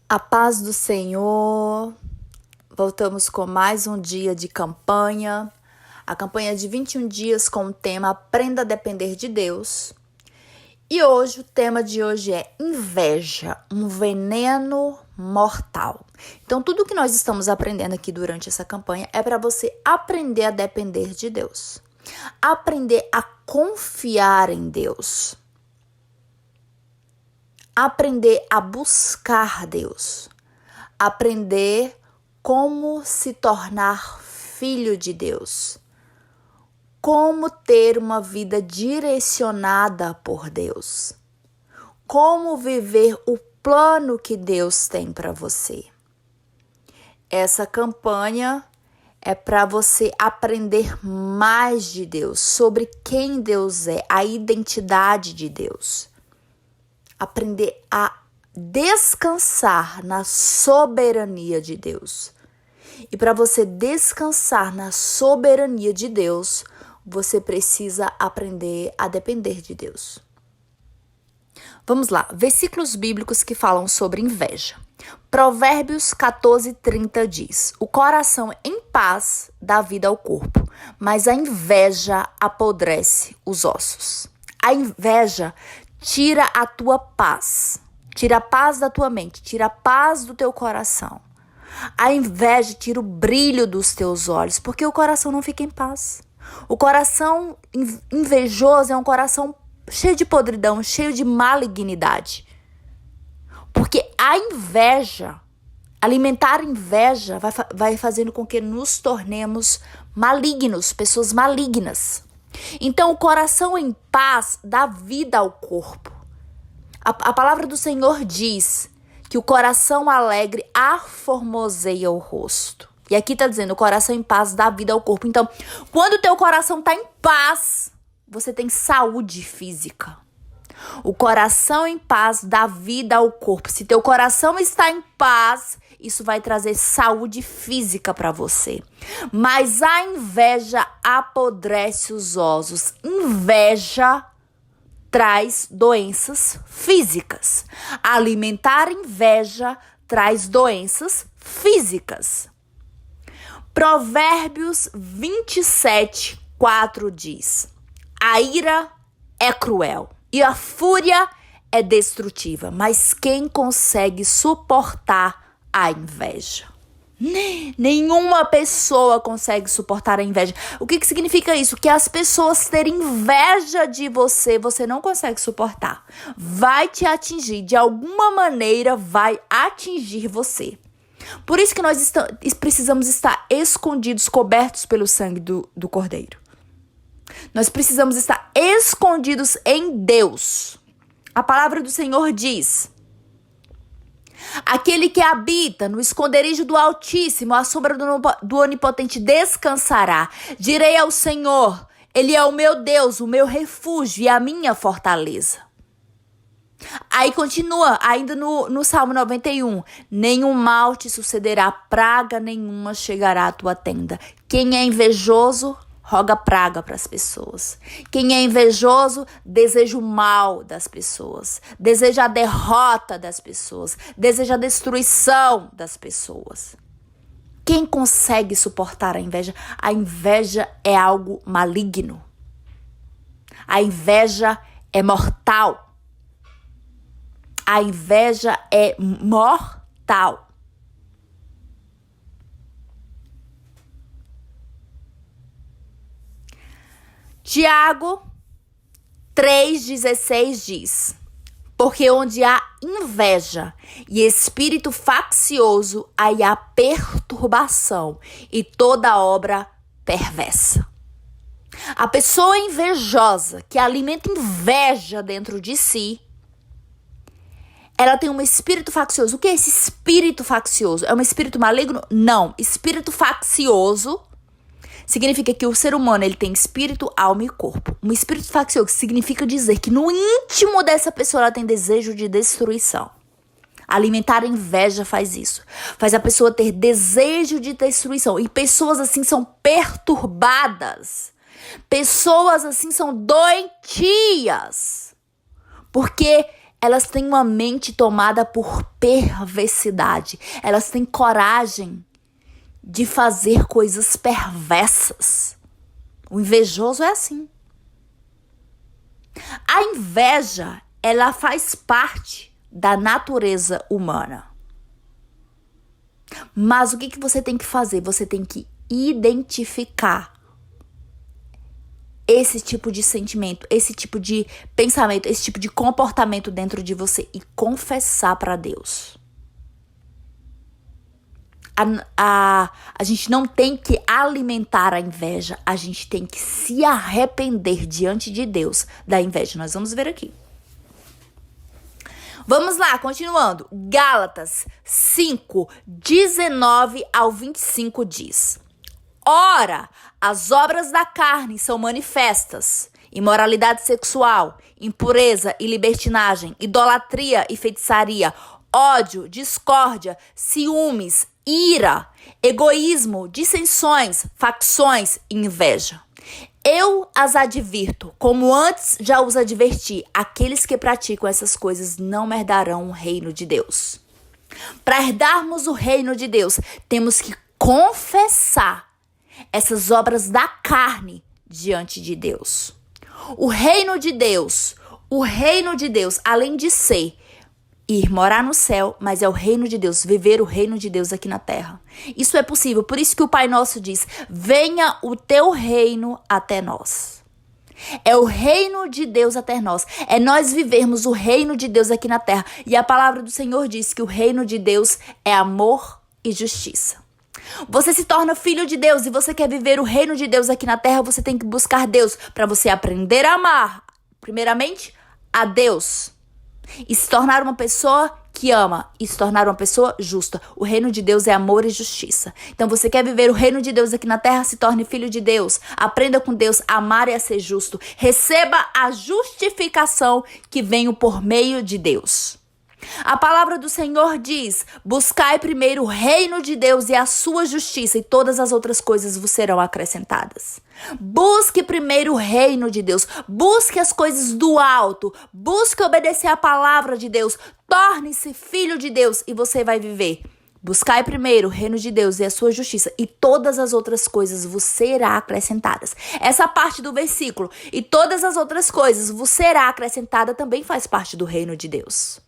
A paz do Senhor. Voltamos com mais um dia de campanha. A campanha de 21 dias com o tema Aprenda a Depender de Deus. E hoje, o tema de hoje é inveja, um veneno mortal. Então, tudo que nós estamos aprendendo aqui durante essa campanha é para você aprender a depender de Deus. Aprender a confiar em Deus. Aprender a buscar Deus. Aprender como se tornar filho de Deus. Como ter uma vida direcionada por Deus. Como viver o plano que Deus tem para você. Essa campanha é para você aprender mais de Deus, sobre quem Deus é, a identidade de Deus. Aprender a descansar na soberania de Deus. E para você descansar na soberania de Deus, você precisa aprender a depender de Deus. Vamos lá, versículos bíblicos que falam sobre inveja. Provérbios 14:30 diz: o coração em paz dá vida ao corpo, mas a inveja apodrece os ossos. A inveja tira a tua paz, tira a paz da tua mente, tira a paz do teu coração. A inveja tira o brilho dos teus olhos, porque o coração não fica em paz. O coração invejoso é um coração cheio de podridão, cheio de malignidade. Porque a inveja, alimentar a inveja, vai fazendo com que nos tornemos malignos, pessoas malignas. Então, o coração em paz dá vida ao corpo. A palavra do Senhor diz que o coração alegre aformoseia o rosto. E aqui está dizendo, o coração em paz dá vida ao corpo. Então, quando o teu coração está em paz, você tem saúde física. O coração em paz dá vida ao corpo. Se teu coração está em paz, isso vai trazer saúde física para você. Mas a inveja apodrece os ossos. Inveja traz doenças físicas. Alimentar inveja traz doenças físicas. Provérbios 27:4 diz: a ira é cruel e a fúria é destrutiva, mas quem consegue suportar a inveja? Nenhuma pessoa consegue suportar a inveja. O que significa isso? Que as pessoas terem inveja de você, você não consegue suportar. Vai te atingir, de alguma maneira vai atingir você. Por isso que nós precisamos estar escondidos, cobertos pelo sangue do Cordeiro. Nós precisamos estar escondidos em Deus. A palavra do Senhor diz: aquele que habita no esconderijo do Altíssimo, à sombra do Onipotente descansará. Direi ao Senhor, Ele é o meu Deus, o meu refúgio e a minha fortaleza. Aí continua, ainda no Salmo 91. Nenhum mal te sucederá, praga nenhuma chegará à tua tenda. Quem é invejoso, roga praga para as pessoas. Quem é invejoso, deseja o mal das pessoas. Deseja a derrota das pessoas. Deseja a destruição das pessoas. Quem consegue suportar a inveja? A inveja é algo maligno. A inveja é mortal. A inveja é mortal. Tiago 3,16 diz: porque onde há inveja e espírito faccioso, aí há perturbação e toda obra perversa. A pessoa invejosa que alimenta inveja dentro de si, ela tem um espírito faccioso. O que é esse espírito faccioso? É um espírito maligno? Não. Espírito faccioso significa que o ser humano ele tem espírito, alma e corpo. Um espírito faccioso significa dizer que no íntimo dessa pessoa ela tem desejo de destruição. Alimentar a inveja faz isso. Faz a pessoa ter desejo de destruição. E pessoas assim são perturbadas. Pessoas assim são doentias. Porque elas têm uma mente tomada por perversidade. Elas têm coragem de fazer coisas perversas. O invejoso é assim. A inveja, ela faz parte da natureza humana. Mas o que você tem que fazer? Você tem que identificar esse tipo de sentimento, esse tipo de pensamento, esse tipo de comportamento dentro de você e confessar para Deus. A gente não tem que alimentar a inveja, a gente tem que se arrepender diante de Deus da inveja. Nós vamos ver aqui. Vamos lá, continuando. Gálatas 5, 19 ao 25 diz: Ora, as obras da carne são manifestas: imoralidade sexual, impureza e libertinagem, idolatria e feitiçaria, ódio, discórdia, ciúmes, ira, egoísmo, dissensões, facções e inveja. Eu as advirto, como antes já os adverti, aqueles que praticam essas coisas não herdarão o reino de Deus. Para herdarmos o reino de Deus, temos que confessar essas obras da carne diante de Deus. O reino de Deus, além de ser ir morar no céu, mas é o reino de Deus, viver o reino de Deus aqui na terra. Isso é possível, por isso que o Pai Nosso diz: venha o teu reino até nós. É o reino de Deus até nós. É nós vivermos o reino de Deus aqui na terra. E a palavra do Senhor diz que o reino de Deus é amor e justiça. Você se torna filho de Deus e você quer viver o reino de Deus aqui na terra, você tem que buscar Deus para você aprender a amar, primeiramente, a Deus. E se tornar uma pessoa que ama, e se tornar uma pessoa justa. O reino de Deus é amor e justiça. Então você quer viver o reino de Deus aqui na terra, se torne filho de Deus. Aprenda com Deus a amar e a ser justo. Receba a justificação que vem por meio de Deus. A palavra do Senhor diz: buscai primeiro o reino de Deus e a sua justiça, e todas as outras coisas vos serão acrescentadas. Busque primeiro o reino de Deus, busque as coisas do alto, busque obedecer a palavra de Deus, torne-se filho de Deus e você vai viver. Buscai primeiro o reino de Deus e a sua justiça, e todas as outras coisas vos serão acrescentadas. Essa parte do versículo, e todas as outras coisas vos será acrescentada, também faz parte do reino de Deus.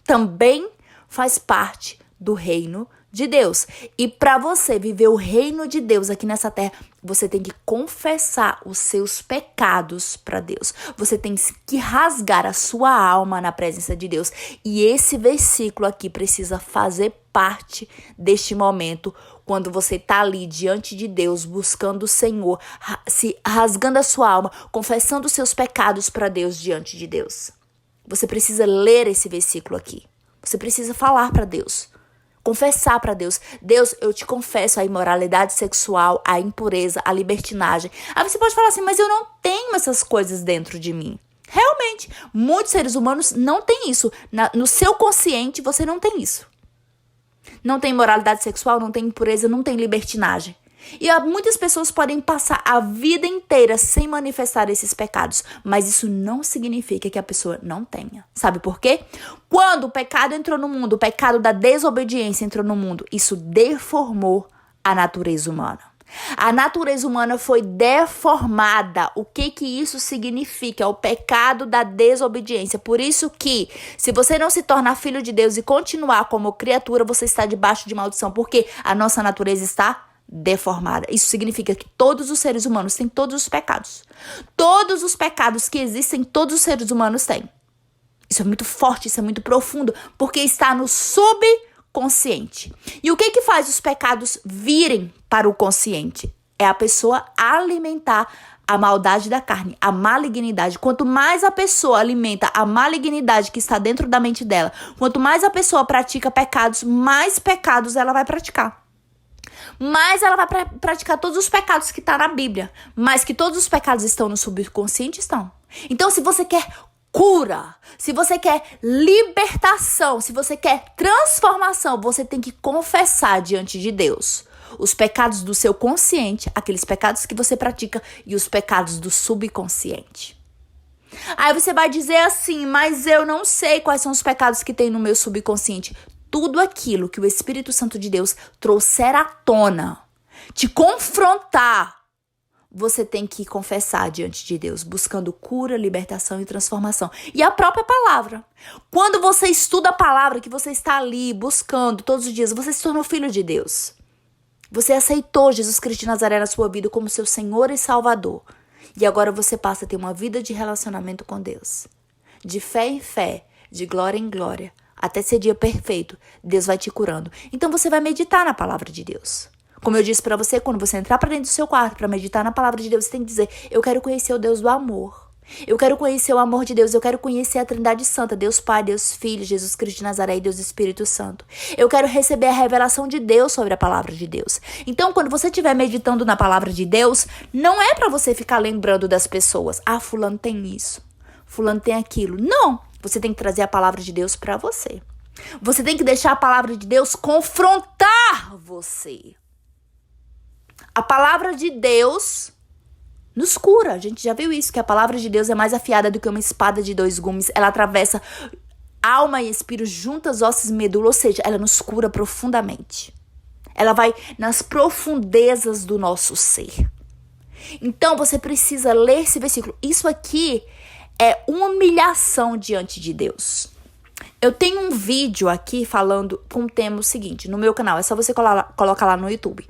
Também faz parte do reino de Deus. E para você viver o reino de Deus aqui nessa terra, você tem que confessar os seus pecados para Deus. Você tem que rasgar a sua alma na presença de Deus. E esse versículo aqui precisa fazer parte deste momento, quando você está ali diante de Deus, buscando o Senhor, se rasgando a sua alma, confessando os seus pecados para Deus diante de Deus. Você precisa ler esse versículo aqui. Você precisa falar para Deus. Confessar para Deus. Deus, eu te confesso a imoralidade sexual, a impureza, a libertinagem. Aí você pode falar assim: mas eu não tenho essas coisas dentro de mim. Realmente, muitos seres humanos não têm isso. No seu consciente, você não tem isso. Não tem imoralidade sexual, não tem impureza, não tem libertinagem. E muitas pessoas podem passar a vida inteira sem manifestar esses pecados, mas isso não significa que a pessoa não tenha. Sabe por quê? Quando o pecado entrou no mundo, o pecado da desobediência entrou no mundo, isso deformou a natureza humana. A natureza humana foi deformada. O que isso significa? O pecado da desobediência. Por isso que, se você não se tornar filho de Deus e continuar como criatura, você está debaixo de maldição, porque a nossa natureza está deformada. Isso significa que todos os seres humanos têm todos os pecados. Todos os pecados que existem, todos os seres humanos têm. Isso é muito forte, isso é muito profundo, porque está no subconsciente. E o que faz os pecados virem para o consciente? É a pessoa alimentar a maldade da carne, a malignidade. Quanto mais a pessoa alimenta a malignidade que está dentro da mente dela, quanto mais a pessoa pratica pecados, mais pecados ela vai praticar. Mas ela vai praticar todos os pecados que estão na Bíblia. Mas que todos os pecados estão no subconsciente, estão. Então, se você quer cura, se você quer libertação, se você quer transformação, você tem que confessar diante de Deus os pecados do seu consciente, aqueles pecados que você pratica, e os pecados do subconsciente. Aí você vai dizer assim, mas eu não sei quais são os pecados que tem no meu subconsciente. Tudo aquilo que o Espírito Santo de Deus trouxer à tona, te confrontar, você tem que confessar diante de Deus, buscando cura, libertação e transformação. E a própria palavra. Quando você estuda a palavra, que você está ali buscando todos os dias, você se tornou filho de Deus. Você aceitou Jesus Cristo de Nazaré na sua vida como seu Senhor e Salvador. E agora você passa a ter uma vida de relacionamento com Deus. De fé em fé, de glória em glória, até ser dia perfeito, Deus vai te curando. Então você vai meditar na palavra de Deus. Como eu disse pra você, quando você entrar pra dentro do seu quarto pra meditar na palavra de Deus, você tem que dizer, eu quero conhecer o Deus do amor. Eu quero conhecer o amor de Deus, eu quero conhecer a Trindade Santa, Deus Pai, Deus Filho, Jesus Cristo de Nazaré e Deus Espírito Santo. Eu quero receber a revelação de Deus sobre a palavra de Deus. Então, quando você estiver meditando na palavra de Deus, não é pra você ficar lembrando das pessoas. Ah, fulano tem isso, fulano tem aquilo. Não, você tem que trazer a palavra de Deus pra você. Você tem que deixar a palavra de Deus confrontar você. A palavra de Deus nos cura. A gente já viu isso, que a palavra de Deus é mais afiada do que uma espada de 2 gumes. Ela atravessa alma e espírito, juntas, ossos e medula, ou seja, ela nos cura profundamente. Ela vai nas profundezas do nosso ser. Então, você precisa ler esse versículo. Isso aqui é uma humilhação diante de Deus. Eu tenho um vídeo aqui falando com o tema seguinte, no meu canal, é só você colocar lá no YouTube,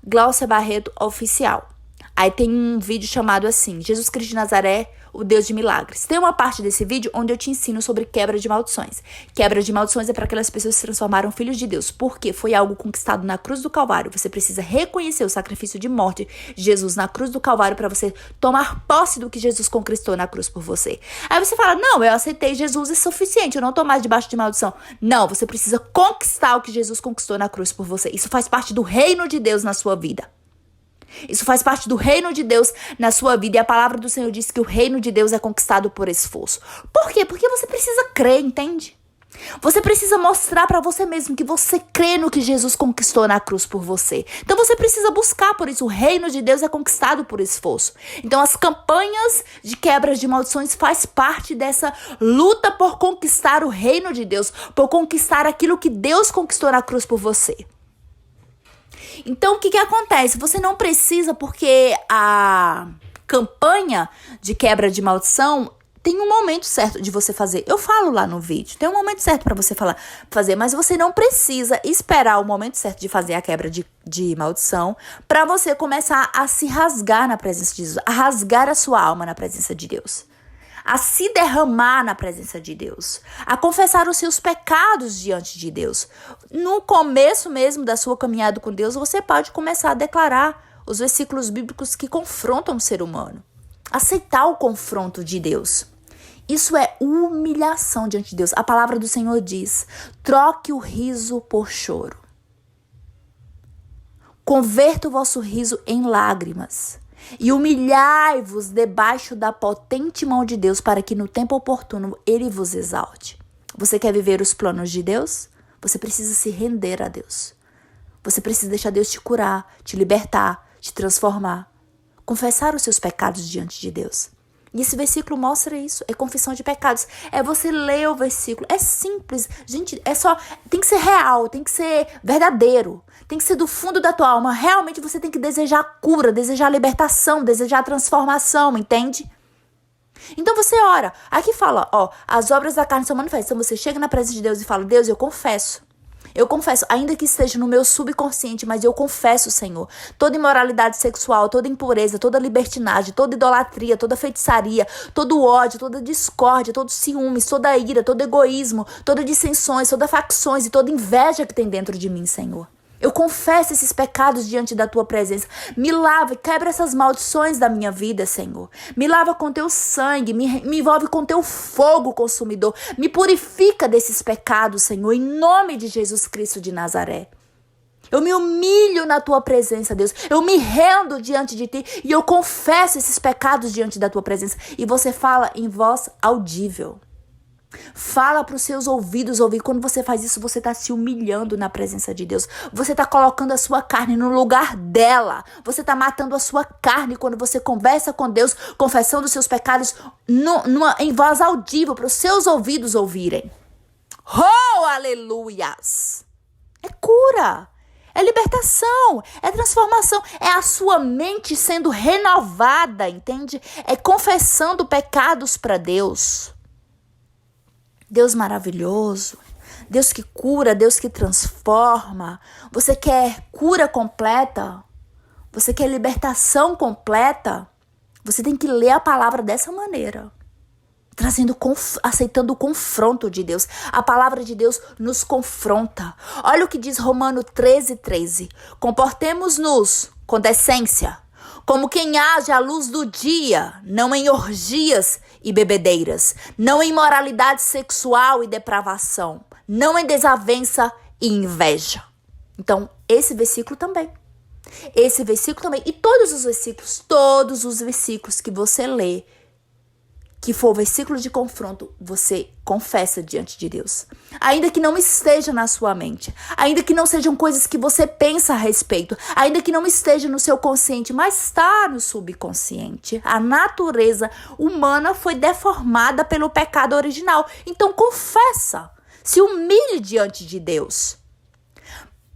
@GláuciaBarretoOficial. Aí tem um vídeo chamado assim, Jesus Cristo de Nazaré, o Deus de milagres. Tem uma parte desse vídeo onde eu te ensino sobre quebra de maldições. Quebra de maldições é para aquelas pessoas que se transformaram filhos de Deus. Porque foi algo conquistado na cruz do Calvário. Você precisa reconhecer o sacrifício de morte de Jesus na cruz do Calvário para você tomar posse do que Jesus conquistou na cruz por você. Aí você fala, não, eu aceitei Jesus, é suficiente, eu não tô mais debaixo de maldição. Não, você precisa conquistar o que Jesus conquistou na cruz por você. Isso faz parte do reino de Deus na sua vida. Isso faz parte do reino de Deus na sua vida. E a palavra do Senhor diz que o reino de Deus é conquistado por esforço. Por quê? Porque você precisa crer, entende? Você precisa mostrar pra você mesmo que você crê no que Jesus conquistou na cruz por você. Então você precisa buscar por isso. O reino de Deus é conquistado por esforço. Então as campanhas de quebras de maldições faz parte dessa luta por conquistar o reino de Deus, por conquistar aquilo que Deus conquistou na cruz por você. Então, o que acontece? Você não precisa, porque a campanha de quebra de maldição tem um momento certo de você fazer. Eu falo lá no vídeo, tem um momento certo para você fazer, mas você não precisa esperar o momento certo de fazer a quebra de maldição para você começar a se rasgar na presença de Jesus, a rasgar a sua alma na presença de Deus. A se derramar na presença de Deus, a confessar os seus pecados diante de Deus. No começo mesmo da sua caminhada com Deus, você pode começar a declarar os versículos bíblicos que confrontam o ser humano. Aceitar o confronto de Deus. Isso é humilhação diante de Deus. A palavra do Senhor diz, troque o riso por choro. Converta o vosso riso em lágrimas. E humilhai-vos debaixo da potente mão de Deus, para que no tempo oportuno Ele vos exalte. Você quer viver os planos de Deus? Você precisa se render a Deus. Você precisa deixar Deus te curar, te libertar, te transformar. Confessar os seus pecados diante de Deus. E esse versículo mostra isso, é confissão de pecados. É você ler o versículo, é simples. Gente, tem que ser real, tem que ser verdadeiro. Tem que ser do fundo da tua alma. Realmente você tem que desejar cura, desejar libertação, desejar transformação, entende? Então você ora. Aqui fala, as obras da carne são manifestas. Então você chega na presença de Deus e fala, Deus, eu confesso. Eu confesso, ainda que esteja no meu subconsciente, mas eu confesso, Senhor, toda imoralidade sexual, toda impureza, toda libertinagem, toda idolatria, toda feitiçaria, todo ódio, toda discórdia, todo ciúmes, toda ira, todo egoísmo, toda dissensões, toda facções e toda inveja que tem dentro de mim, Senhor. Eu confesso esses pecados diante da tua presença. Me lava, quebra essas maldições da minha vida, Senhor. Me lava com teu sangue, me envolve com teu fogo consumidor. Me purifica desses pecados, Senhor, em nome de Jesus Cristo de Nazaré. Eu me humilho na tua presença, Deus. Eu me rendo diante de ti e eu confesso esses pecados diante da tua presença. E você fala em voz audível. Fala para os seus ouvidos ouvir. Quando você faz isso, você está se humilhando na presença de Deus. Você está colocando a sua carne no lugar dela. Você está matando a sua carne quando você conversa com Deus, confessando os seus pecados em voz audível para os seus ouvidos ouvirem. Oh, aleluias! É cura. É libertação, é transformação, é a sua mente sendo renovada, entende? É confessando pecados para Deus. Deus maravilhoso, Deus que cura, Deus que transforma. Você quer cura completa? Você quer libertação completa? Você tem que ler a palavra dessa maneira. Aceitando o confronto de Deus. A palavra de Deus nos confronta. Olha o que diz Romanos 13:13. Comportemos-nos com decência, como quem age à luz do dia, não em orgias e bebedeiras, não em imoralidade sexual e depravação, não em desavença e inveja. Então, esse versículo também. E todos os versículos que você lê, que for versículo de confronto, você confessa diante de Deus. Ainda que não esteja na sua mente, ainda que não sejam coisas que você pensa a respeito, ainda que não esteja no seu consciente, mas está no subconsciente. A natureza humana foi deformada pelo pecado original. Então confessa, se humilhe diante de Deus.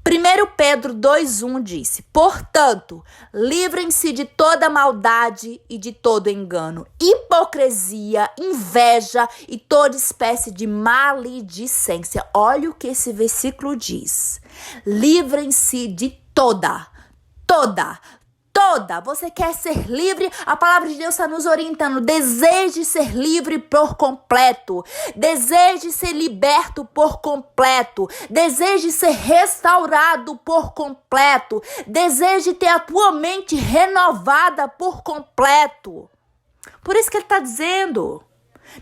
1 Pedro 2:1 disse: portanto, livrem-se de toda maldade e de todo engano, hipocrisia, inveja e toda espécie de maledicência. Olha o que esse versículo diz. Livrem-se de toda. Você quer ser livre? A palavra de Deus está nos orientando. Deseje ser livre por completo. Deseje ser liberto por completo. Deseje ser restaurado por completo. Deseje ter a tua mente renovada por completo. Por isso que ele está dizendo: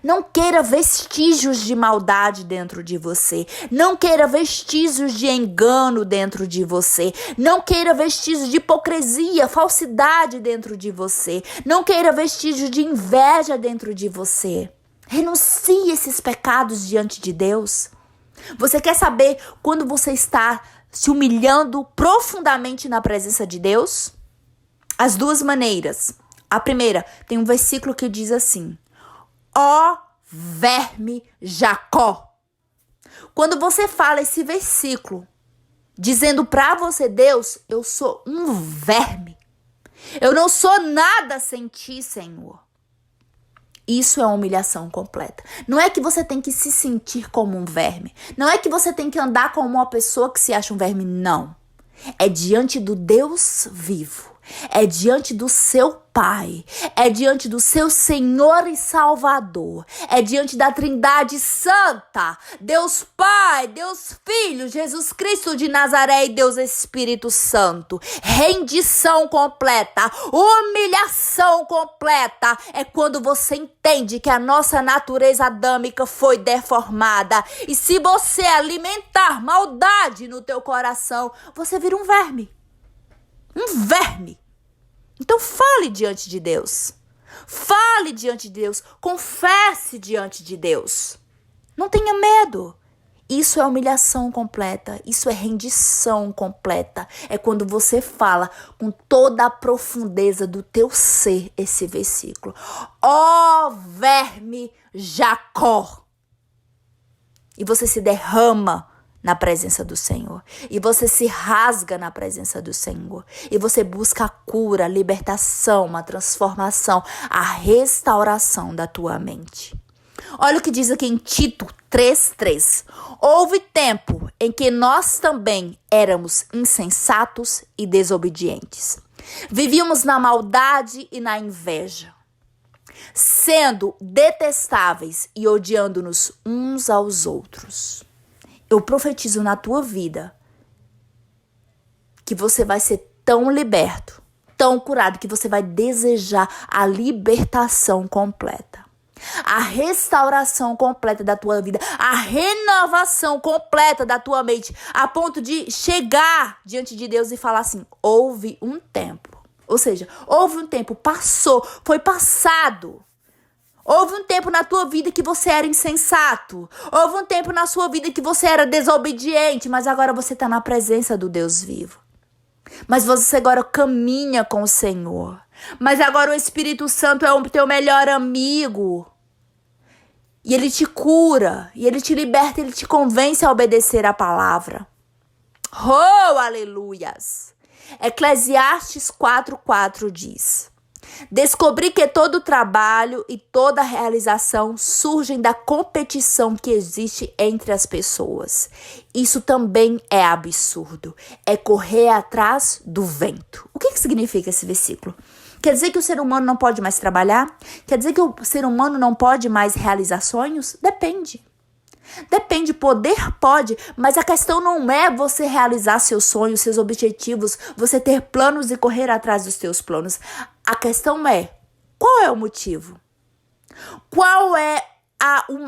não queira vestígios de maldade dentro de você. Não queira vestígios de engano dentro de você. Não queira vestígios de hipocrisia, falsidade dentro de você. Não queira vestígios de inveja dentro de você. Renuncie esses pecados diante de Deus. Você quer saber quando você está se humilhando profundamente na presença de Deus? As duas maneiras. A primeira, tem um versículo que diz assim: ó verme Jacó. Quando você fala esse versículo, dizendo para você: Deus, eu sou um verme. Eu não sou nada sem ti, Senhor. Isso é uma humilhação completa. Não é que você tem que se sentir como um verme. Não é que você tem que andar como uma pessoa que se acha um verme. Não. É diante do Deus vivo. É diante do seu Pai, é diante do seu Senhor e Salvador, é diante da Trindade Santa, Deus Pai, Deus Filho, Jesus Cristo de Nazaré e Deus Espírito Santo. Rendição completa, humilhação completa, é quando você entende que a nossa natureza adâmica foi deformada. E se você alimentar maldade no teu coração, você vira um verme. Um verme. Então fale diante de Deus. Fale diante de Deus. Confesse diante de Deus. Não tenha medo. Isso é humilhação completa. Isso é rendição completa. É quando você fala com toda a profundeza do teu ser esse versículo. Ó verme Jacó. E você se derrama na presença do Senhor. E você se rasga na presença do Senhor. E você busca a cura, a libertação, uma transformação, a restauração da tua mente. Olha o que diz aqui em Tito 3:3. Houve tempo em que nós também éramos insensatos e desobedientes. Vivíamos na maldade e na inveja, sendo detestáveis e odiando-nos uns aos outros. Eu profetizo na tua vida que você vai ser tão liberto, tão curado, que você vai desejar a libertação completa, a restauração completa da tua vida, a renovação completa da tua mente, a ponto de chegar diante de Deus e falar assim: houve um tempo. Ou seja, houve um tempo, passou, foi passado. Houve um tempo na tua vida que você era insensato. Houve um tempo na sua vida que você era desobediente, mas agora você está na presença do Deus vivo. Mas você agora caminha com o Senhor. Mas agora o Espírito Santo é o teu melhor amigo. E ele te cura, e ele te liberta, ele te convence a obedecer a palavra. Oh, aleluias! Eclesiastes 4:4 diz: descobri que todo trabalho e toda realização surgem da competição que existe entre as pessoas. Isso também é absurdo. É correr atrás do vento. O que significa esse versículo? Quer dizer que o ser humano não pode mais trabalhar? Quer dizer que o ser humano não pode mais realizar sonhos? Depende. Depende, poder pode, mas a questão não é você realizar seus sonhos, seus objetivos, você ter planos e correr atrás dos seus planos. A questão é, qual é o motivo? Qual é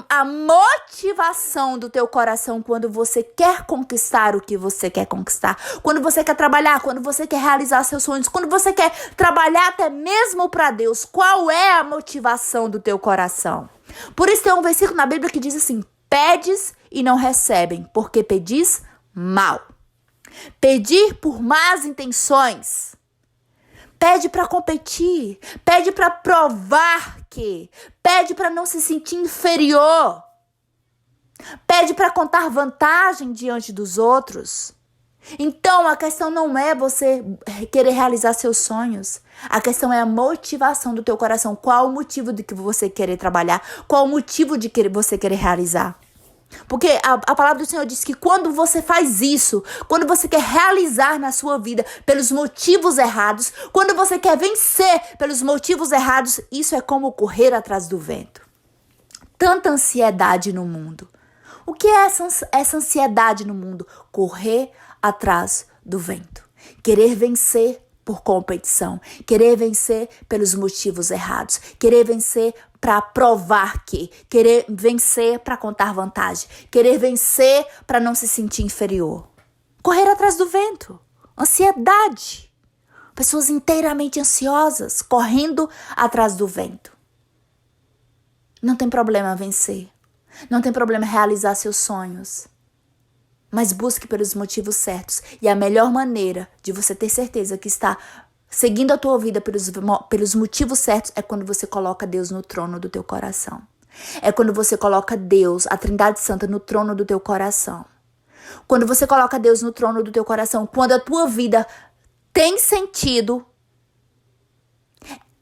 a motivação do teu coração quando você quer conquistar o que você quer conquistar? Quando você quer trabalhar, quando você quer realizar seus sonhos, quando você quer trabalhar até mesmo para Deus, qual é a motivação do teu coração? Por isso tem um versículo na Bíblia que diz assim: pedes e não recebem, porque pedis mal. Pedir por más intenções. Pede para competir. Pede para provar que. Pede para não se sentir inferior. Pede para contar vantagem diante dos outros. Então, a questão não é você querer realizar seus sonhos. A questão é a motivação do teu coração. Qual o motivo de que você querer trabalhar? Qual o motivo de que você querer realizar? Porque a palavra do Senhor diz que quando você faz isso, quando você quer realizar na sua vida pelos motivos errados, quando você quer vencer pelos motivos errados, isso é como correr atrás do vento. Tanta ansiedade no mundo. O que é essa ansiedade no mundo? Correr atrás do vento. Querer vencer por competição. Querer vencer pelos motivos errados. Querer vencer para provar que. Querer vencer para contar vantagem. Querer vencer para não se sentir inferior. Correr atrás do vento. Ansiedade. Pessoas inteiramente ansiosas, correndo atrás do vento. Não tem problema vencer. Não tem problema realizar seus sonhos. Mas busque pelos motivos certos. E a melhor maneira de você ter certeza que está seguindo a tua vida pelos motivos certos é quando você coloca Deus no trono do teu coração. É quando você coloca Deus, a Trindade Santa, no trono do teu coração. Quando você coloca Deus no trono do teu coração, quando a tua vida tem sentido,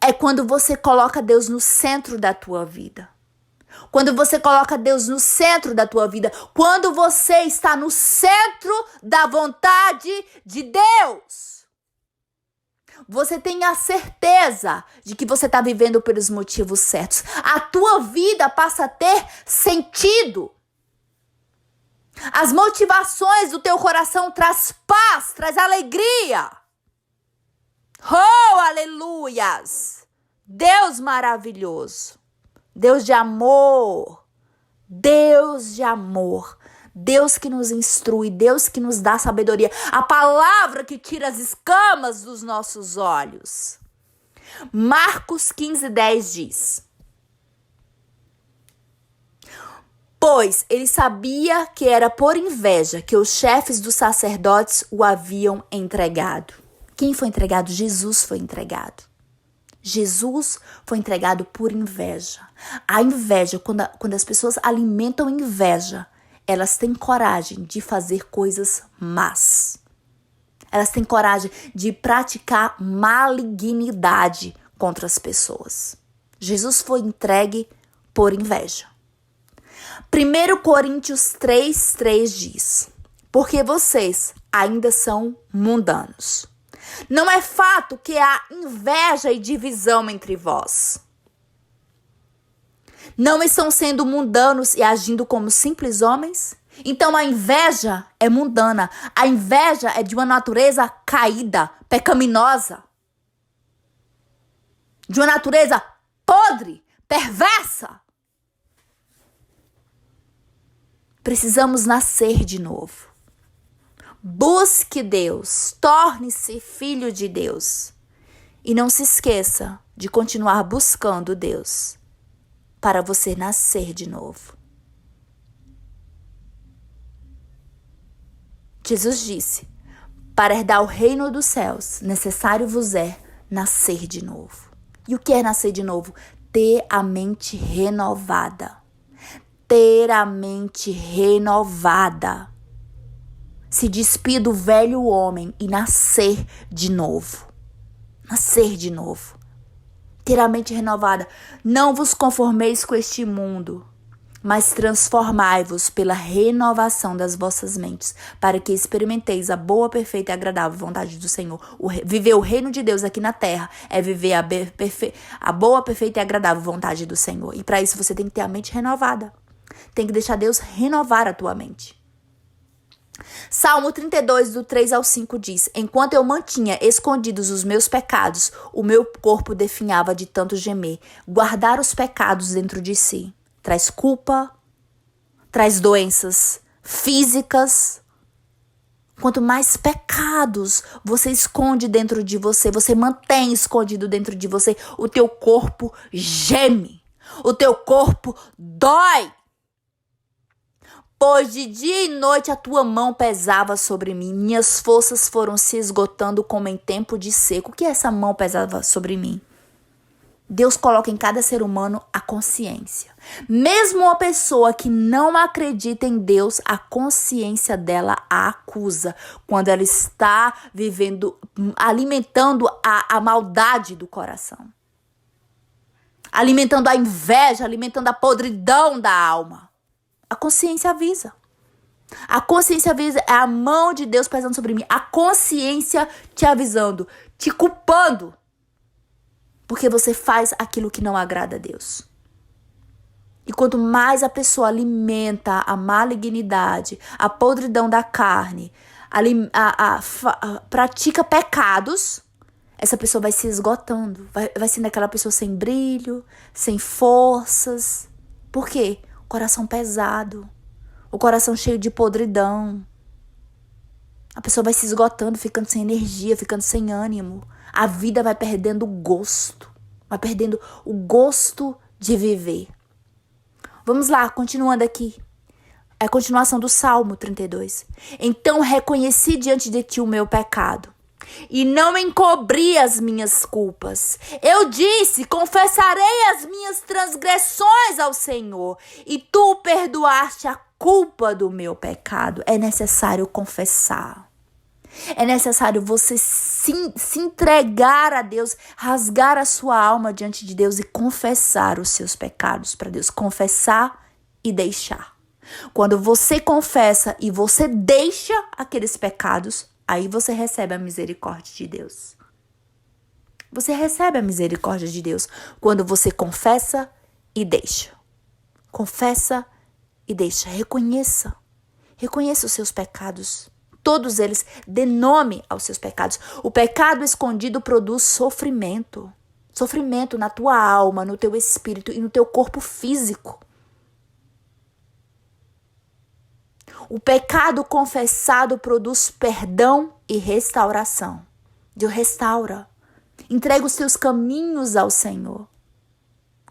é quando você coloca Deus no centro da tua vida. Quando você coloca Deus no centro da tua vida, quando você está no centro da vontade de Deus, você tem a certeza de que você está vivendo pelos motivos certos. A tua vida passa a ter sentido. As motivações do teu coração traz paz, traz alegria. Oh, aleluias! Deus maravilhoso. Deus de amor, Deus de amor, Deus que nos instrui, Deus que nos dá sabedoria, a palavra que tira as escamas dos nossos olhos. Marcos 15:10 diz: pois ele sabia que era por inveja que os chefes dos sacerdotes o haviam entregado. Quem foi entregado? Jesus foi entregado. Jesus foi entregado por inveja. A inveja, quando as pessoas alimentam inveja, elas têm coragem de fazer coisas más. Elas têm coragem de praticar malignidade contra as pessoas. Jesus foi entregue por inveja. 1 Coríntios 3:3 diz: porque vocês ainda são mundanos. Não é fato que há inveja e divisão entre vós. Não estão sendo mundanos e agindo como simples homens? Então a inveja é mundana. A inveja é de uma natureza caída, pecaminosa. De uma natureza podre, perversa. Precisamos nascer de novo. Busque Deus, torne-se filho de Deus. E não se esqueça de continuar buscando Deus. para você nascer de novo. Jesus disse: para herdar o reino dos céus, necessário vos é nascer de novo. E o que é nascer de novo? Ter a mente renovada. Ter a mente renovada. Se despir do velho homem e nascer de novo. Nascer de novo. Ter a mente renovada. Não vos conformeis com este mundo, mas transformai-vos pela renovação das vossas mentes, para que experimenteis a boa, perfeita e agradável vontade do Senhor. Viver o reino de Deus aqui na terra é viver a boa, perfeita e agradável vontade do Senhor. E para isso você tem que ter a mente renovada. Tem que deixar Deus renovar a tua mente. Salmo 32, do 3 ao 5 diz: enquanto eu mantinha escondidos os meus pecados, o meu corpo definhava de tanto gemer. Guardar os pecados dentro de si traz culpa, traz doenças físicas. Quanto mais pecados você esconde dentro de você, você mantém escondido dentro de você, o teu corpo geme, o teu corpo dói. Pois de dia e noite a tua mão pesava sobre mim, minhas forças foram se esgotando como em tempo de seco. O que essa mão pesava sobre mim? Deus coloca em cada ser humano a consciência. Mesmo uma pessoa que não acredita em Deus, a consciência dela a acusa quando ela está vivendo, alimentando a maldade do coração. Alimentando a inveja, alimentando a podridão da alma. A consciência avisa. A consciência avisa, é a mão de Deus pesando sobre mim. A consciência te avisando, te culpando. Porque você faz aquilo que não agrada a Deus. E quanto mais a pessoa alimenta a malignidade, a podridão da carne, pratica pecados, essa pessoa vai se esgotando. Vai sendo aquela pessoa sem brilho, sem forças. Por quê? Coração pesado, o coração cheio de podridão. A pessoa vai se esgotando, ficando sem energia, ficando sem ânimo. A vida vai perdendo o gosto, vai perdendo o gosto de viver. Vamos lá, continuando aqui. É a continuação do Salmo 32. Então reconheci diante de ti o meu pecado e não encobri as minhas culpas. Eu disse, confessarei as minhas transgressões ao Senhor, e tu perdoaste a culpa do meu pecado. É necessário confessar. É necessário você se entregar a Deus, rasgar a sua alma diante de Deus e confessar os seus pecados para Deus. Confessar e deixar. Quando você confessa e você deixa aqueles pecados, aí você recebe a misericórdia de Deus. Você recebe a misericórdia de Deus quando você confessa e deixa. Confessa e deixa. Reconheça. Reconheça os seus pecados. Todos eles. Dê nome aos seus pecados. O pecado escondido produz sofrimento. Sofrimento na tua alma, no teu espírito e no teu corpo físico. O pecado confessado produz perdão e restauração. Deus restaura. Entrega os teus caminhos ao Senhor.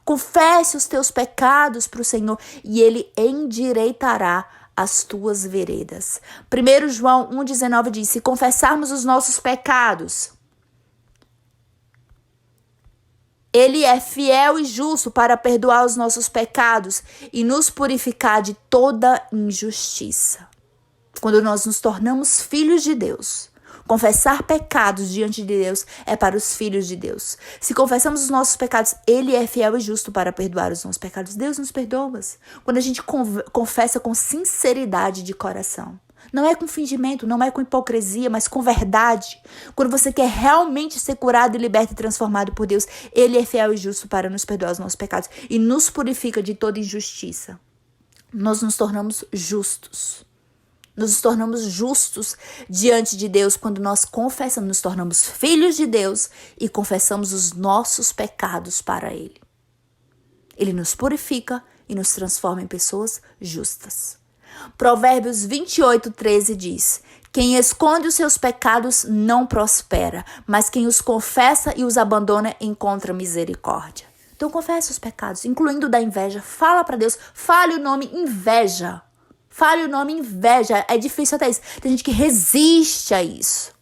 Confesse os teus pecados para o Senhor e Ele endireitará as tuas veredas. 1 João 1,19 diz: se confessarmos os nossos pecados, Ele é fiel e justo para perdoar os nossos pecados e nos purificar de toda injustiça. Quando nós nos tornamos filhos de Deus, confessar pecados diante de Deus é para os filhos de Deus. Se confessamos os nossos pecados, Ele é fiel e justo para perdoar os nossos pecados. Deus nos perdoa. Quando a gente confessa com sinceridade de coração. Não é com fingimento, não é com hipocrisia, mas com verdade. Quando você quer realmente ser curado e liberto e transformado por Deus, Ele é fiel e justo para nos perdoar os nossos pecados e nos purifica de toda injustiça. Nós nos tornamos justos. Nos tornamos justos diante de Deus quando nós confessamos, nos tornamos filhos de Deus e confessamos os nossos pecados para Ele. Ele nos purifica e nos transforma em pessoas justas. Provérbios 28:13 diz: quem esconde os seus pecados não prospera, mas quem os confessa e os abandona encontra misericórdia. Então confesse os pecados, incluindo o da inveja. Fala para Deus, fale o nome inveja. Fale o nome inveja. É difícil até isso. Tem gente que resiste a isso.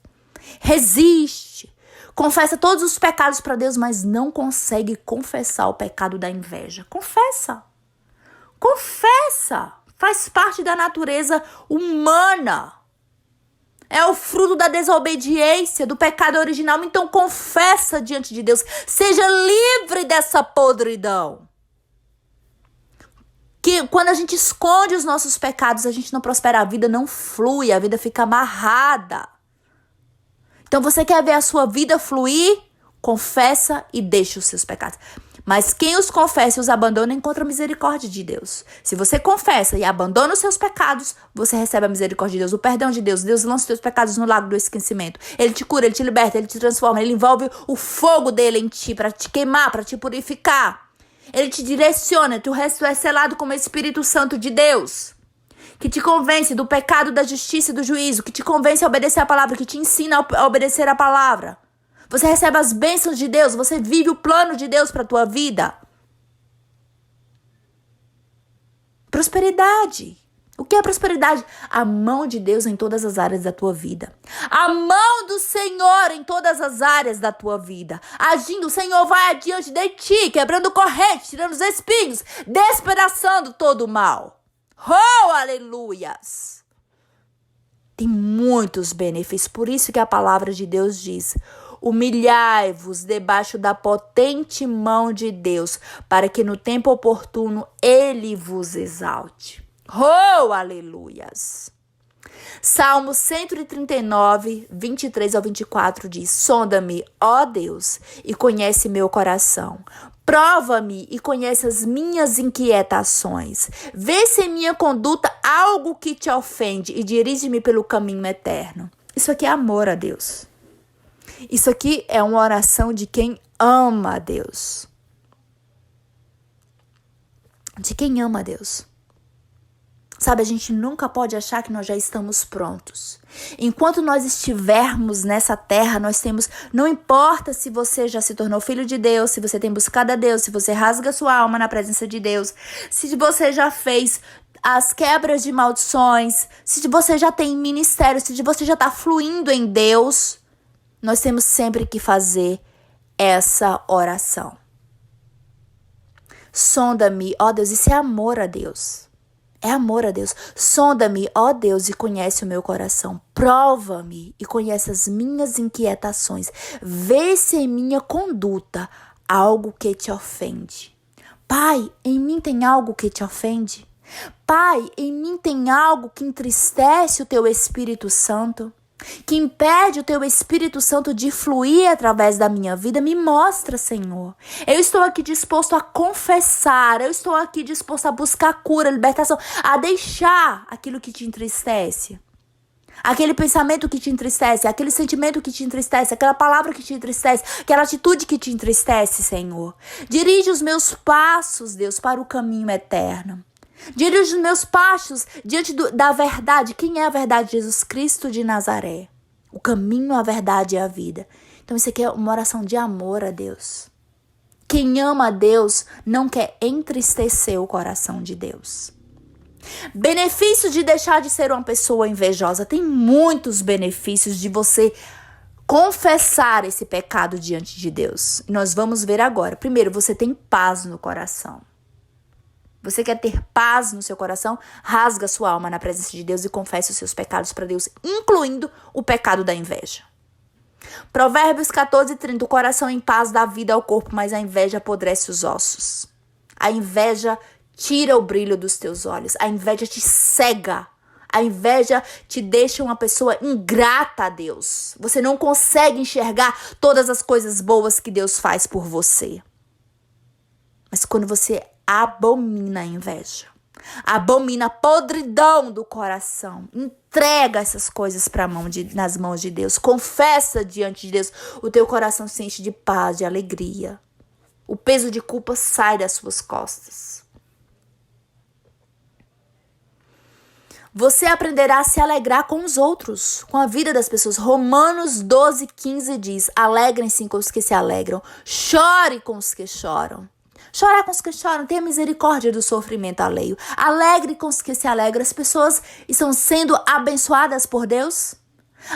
Resiste. Confessa todos os pecados para Deus, mas não consegue confessar o pecado da inveja. Confessa. Confessa. Faz parte da natureza humana. É o fruto da desobediência, do pecado original. Então confessa diante de Deus. Seja livre dessa podridão. Que quando a gente esconde os nossos pecados, a gente não prospera, a vida não flui, a vida fica amarrada. Então você quer ver a sua vida fluir? Confessa e deixa os seus pecados. Mas quem os confessa e os abandona encontra a misericórdia de Deus. Se você confessa e abandona os seus pecados, você recebe a misericórdia de Deus, o perdão de Deus. Deus lança os seus pecados no lago do esquecimento. Ele te cura, ele te liberta, ele te transforma, ele envolve o fogo dele em ti para te queimar, para te purificar. Ele te direciona, o resto é selado como o Espírito Santo de Deus, que te convence do pecado, da justiça e do juízo, que te convence a obedecer a palavra, que te ensina a obedecer a palavra. Você recebe as bênçãos de Deus, você vive o plano de Deus para a tua vida. Prosperidade. O que é prosperidade? A mão de Deus em todas as áreas da tua vida. A mão do Senhor em todas as áreas da tua vida. Agindo, o Senhor vai adiante de ti, quebrando correntes, tirando os espinhos, despedaçando todo o mal. Oh, aleluias! Tem muitos benefícios, por isso que a palavra de Deus diz: humilhai-vos debaixo da potente mão de Deus, para que no tempo oportuno Ele vos exalte. Oh, aleluias! Salmo 139, 23 ao 24 diz: sonda-me, ó Deus, e conhece meu coração. Prova-me e conhece as minhas inquietações. Vê se em minha conduta há algo que te ofende e dirige-me pelo caminho eterno. Isso aqui é amor a Deus. Isso aqui é uma oração de quem ama a Deus. De quem ama a Deus. Sabe, a gente nunca pode achar que nós já estamos prontos. Enquanto nós estivermos nessa terra, nós temos... Não importa se você já se tornou filho de Deus, se você tem buscado a Deus, se você rasga sua alma na presença de Deus, se você já fez as quebras de maldições, se você já tem ministério, se você já está fluindo em Deus, nós temos sempre que fazer essa oração. Sonda-me, ó Deus, isso é amor a Deus. É amor a Deus. Sonda-me, ó Deus, e conhece o meu coração. Prova-me e conhece as minhas inquietações. Vê se em minha conduta há algo que te ofende. Pai, em mim tem algo que te ofende? Pai, em mim tem algo que entristece o teu Espírito Santo? Que impede o teu Espírito Santo de fluir através da minha vida? Me mostra, Senhor. Eu estou aqui disposto a confessar, eu estou aqui disposto a buscar cura, libertação, a deixar aquilo que te entristece. Aquele pensamento que te entristece, aquele sentimento que te entristece, aquela palavra que te entristece, aquela atitude que te entristece, Senhor. Dirige os meus passos, Deus, para o caminho eterno. Dirige os meus passos diante da verdade. Quem é a verdade? Jesus Cristo de Nazaré. O caminho, a verdade e a vida. Então isso aqui é uma oração de amor a Deus. Quem ama a Deus não quer entristecer o coração de Deus. Benefício de deixar de ser uma pessoa invejosa. Tem muitos benefícios de você confessar esse pecado diante de Deus. Nós vamos ver agora. Primeiro, você tem paz no coração. Você quer ter paz no seu coração? Rasga sua alma na presença de Deus e confesse os seus pecados para Deus, incluindo o pecado da inveja. Provérbios 14:30. O coração em paz dá vida ao corpo, mas a inveja apodrece os ossos. A inveja tira o brilho dos teus olhos. A inveja te cega. A inveja te deixa uma pessoa ingrata a Deus. Você não consegue enxergar todas as coisas boas que Deus faz por você. Mas quando você abomina a inveja, abomina a podridão do coração, entrega essas coisas nas mãos de Deus, confessa diante de Deus, o teu coração se enche de paz, de alegria. O peso de culpa sai das suas costas. Você aprenderá a se alegrar com os outros, com a vida das pessoas. Romanos 12:15 diz: alegrem-se com os que se alegram, chore com os que choram. Chorar com os que choram, tenha misericórdia do sofrimento alheio. Alegre com os que se alegram. As pessoas estão sendo abençoadas por Deus.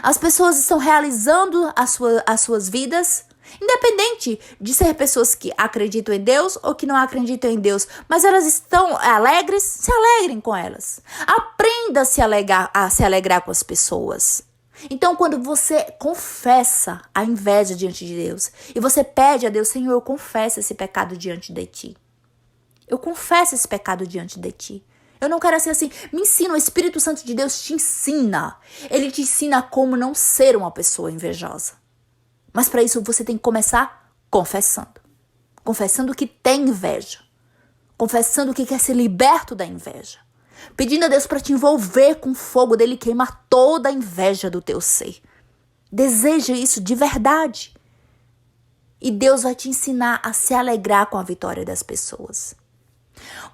As pessoas estão realizando as suas vidas. Independente de ser pessoas que acreditam em Deus ou que não acreditam em Deus. Mas elas estão alegres, se alegrem com elas. Aprenda a se alegrar com as pessoas. Então, quando você confessa a inveja diante de Deus e você pede a Deus, Senhor, eu confesso esse pecado diante de ti. Eu confesso esse pecado diante de ti. Eu não quero ser assim. Me ensina, o Espírito Santo de Deus te ensina. Ele te ensina como não ser uma pessoa invejosa. Mas para isso você tem que começar confessando. Confessando que tem inveja. Confessando que quer ser liberto da inveja. Pedindo a Deus para te envolver com o fogo dele e queimar toda a inveja do teu ser. Deseja isso de verdade. E Deus vai te ensinar a se alegrar com a vitória das pessoas.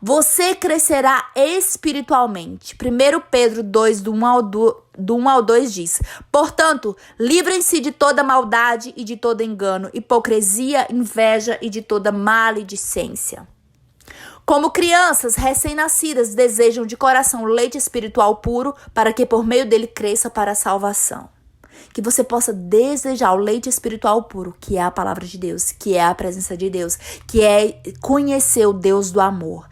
Você crescerá espiritualmente. 1 Pedro 2, do 1 ao 2 diz: portanto, livrem-se de toda maldade e de todo engano, hipocrisia, inveja e de toda maledicência. Como crianças recém-nascidas desejam de coração leite espiritual puro, para que por meio dele cresça para a salvação. Que você possa desejar o leite espiritual puro, que é a palavra de Deus, que é a presença de Deus, que é conhecer o Deus do amor.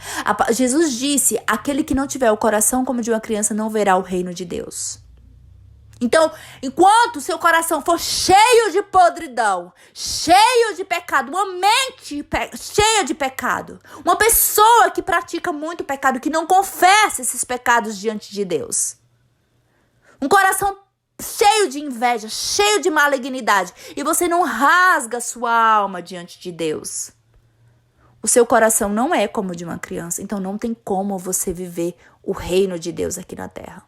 Jesus disse, aquele que não tiver o coração como de uma criança não verá o reino de Deus. Então, enquanto seu coração for cheio de podridão, cheio de pecado, uma mente cheia de pecado, uma pessoa que pratica muito pecado, que não confessa esses pecados diante de Deus, um coração cheio de inveja, cheio de malignidade, e você não rasga sua alma diante de Deus, o seu coração não é como o de uma criança, então não tem como você viver o reino de Deus aqui na terra.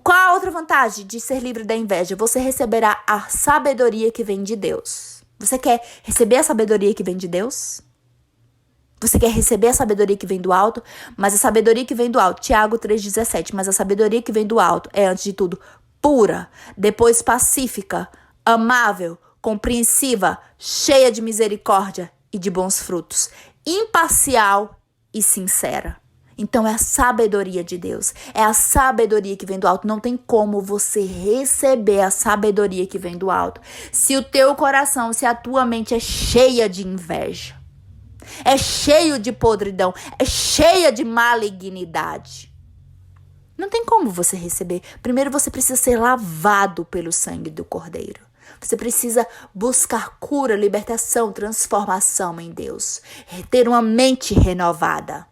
Qual a outra vantagem de ser livre da inveja? Você receberá a sabedoria que vem de Deus. Você quer receber a sabedoria que vem de Deus? Você quer receber a sabedoria que vem do alto? Mas a sabedoria que vem do alto, Tiago 3,17, mas a sabedoria que vem do alto é, antes de tudo, pura, depois pacífica, amável, compreensiva, cheia de misericórdia e de bons frutos, imparcial e sincera. Então é a sabedoria de Deus, é a sabedoria que vem do alto. Não tem como você receber a sabedoria que vem do alto se o teu coração, se a tua mente é cheia de inveja, é cheio de podridão, é cheia de malignidade. Não tem como você receber. Primeiro você precisa ser lavado pelo sangue do Cordeiro. Você precisa buscar cura, libertação, transformação em Deus, ter uma mente renovada.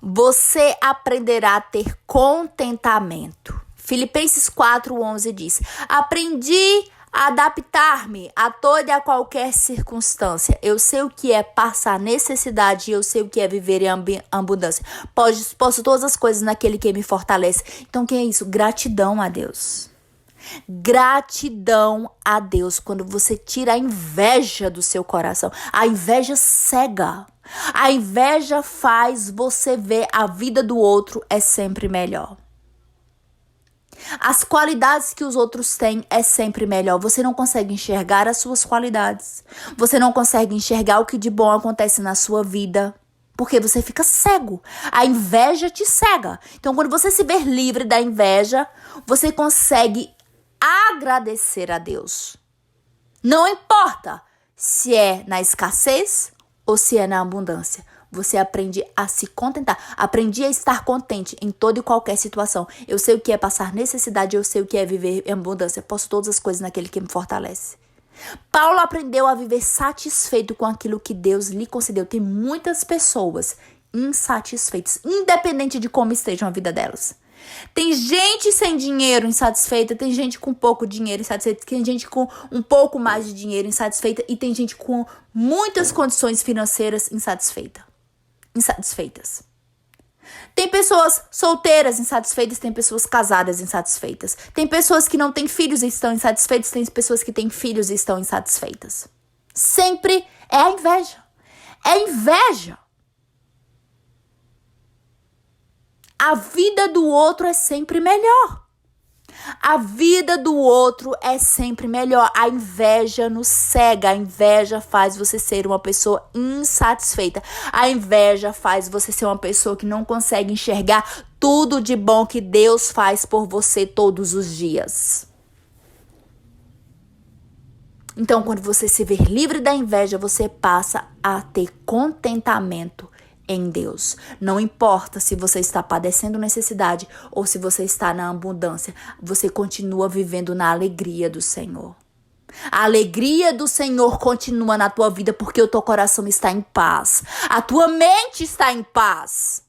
Você aprenderá a ter contentamento. Filipenses 4:11 diz: aprendi a adaptar-me a toda e a qualquer circunstância. Eu sei o que é passar necessidade e eu sei o que é viver em abundância. Posso todas as coisas naquele que me fortalece. Então, o que é isso? Gratidão a Deus. Gratidão a Deus. Quando você tira a inveja do seu coração. A inveja cega. A inveja faz você ver a vida do outro é sempre melhor. As qualidades que os outros têm é sempre melhor. Você não consegue enxergar as suas qualidades. Você não consegue enxergar o que de bom acontece na sua vida. Porque você fica cego. A inveja te cega. Então, quando você se vê livre da inveja, você consegue agradecer a Deus. Não importa se é na escassez ou se é na abundância. Você aprende a se contentar. Aprendi a estar contente em toda e qualquer situação. Eu sei o que é passar necessidade, eu sei o que é viver em abundância. Posso todas as coisas naquele que me fortalece. Paulo aprendeu a viver satisfeito com aquilo que Deus lhe concedeu. Tem muitas pessoas insatisfeitas, independente de como estejam a vida delas. Tem gente sem dinheiro insatisfeita, tem gente com pouco dinheiro insatisfeita, tem gente com um pouco mais de dinheiro insatisfeita e tem gente com muitas condições financeiras insatisfeitas. Tem pessoas solteiras insatisfeitas, tem pessoas casadas insatisfeitas. Tem pessoas que não têm filhos e estão insatisfeitas, tem pessoas que têm filhos e estão insatisfeitas. Sempre é a inveja. É inveja. A vida do outro é sempre melhor. A vida do outro é sempre melhor. A inveja nos cega. A inveja faz você ser uma pessoa insatisfeita. A inveja faz você ser uma pessoa que não consegue enxergar tudo de bom que Deus faz por você todos os dias. Então, quando você se vê livre da inveja, você passa a ter contentamento em Deus. Não importa se você está padecendo necessidade ou se você está na abundância, você continua vivendo na alegria do Senhor. A alegria do Senhor continua na tua vida porque o teu coração está em paz. A tua mente está em paz.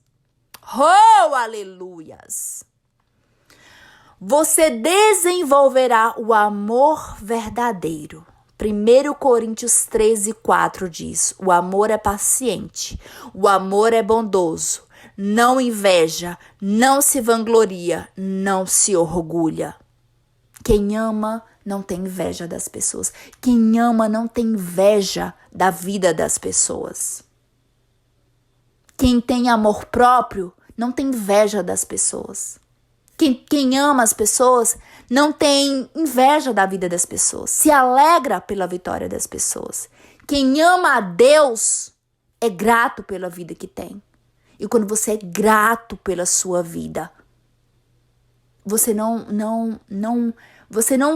Oh, aleluias! Você desenvolverá o amor verdadeiro. 1 Coríntios 13:4 diz: o amor é paciente, o amor é bondoso, não inveja, não se vangloria, não se orgulha. Quem ama não tem inveja das pessoas. Quem ama não tem inveja da vida das pessoas. Quem tem amor próprio não tem inveja das pessoas. Quem ama as pessoas não tem inveja da vida das pessoas. Se alegra pela vitória das pessoas. Quem ama a Deus é grato pela vida que tem. E quando você é grato pela sua vida, você não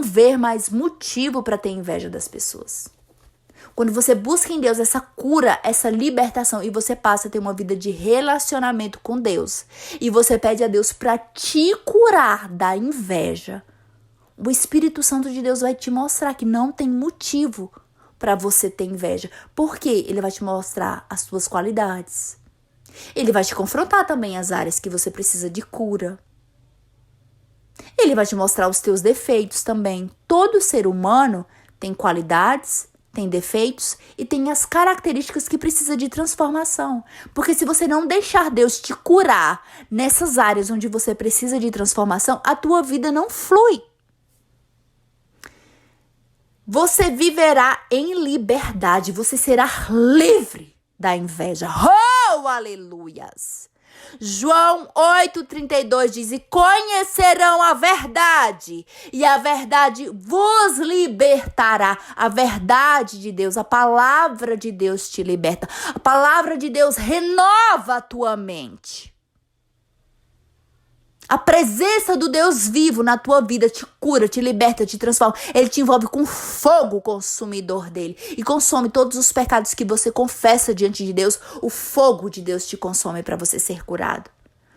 vê mais motivo para ter inveja das pessoas. Quando você busca em Deus essa cura, essa libertação, e você passa a ter uma vida de relacionamento com Deus, e você pede a Deus para te curar da inveja, o Espírito Santo de Deus vai te mostrar que não tem motivo para você ter inveja. Por quê? Ele vai te mostrar as suas qualidades. Ele vai te confrontar também as áreas que você precisa de cura. Ele vai te mostrar os teus defeitos também. Todo ser humano tem qualidades, tem defeitos e tem as características que precisa de transformação. Porque se você não deixar Deus te curar nessas áreas onde você precisa de transformação, a tua vida não flui. Você viverá em liberdade, você será livre da inveja. Oh, aleluias! João 8,32 diz: e conhecerão a verdade, e a verdade vos libertará. A verdade de Deus, a palavra de Deus te liberta. A palavra de Deus renova a tua mente. A presença do Deus vivo na tua vida te cura, te liberta, te transforma. Ele te envolve com fogo consumidor dele e consome todos os pecados que você confessa diante de Deus. O fogo de Deus te consome para você ser curado.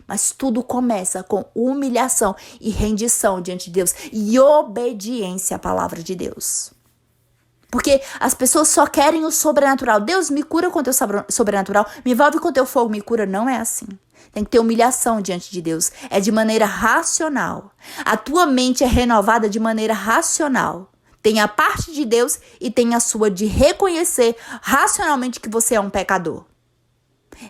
Mas tudo começa com humilhação e rendição diante de Deus e obediência à palavra de Deus. Porque as pessoas só querem o sobrenatural. Deus, me cura com o teu sobrenatural, me envolve com o teu fogo, me cura. Não é assim. Tem que ter humilhação diante de Deus. É de maneira racional. A tua mente é renovada de maneira racional. Tem a parte de Deus e tem a sua de reconhecer racionalmente que você é um pecador.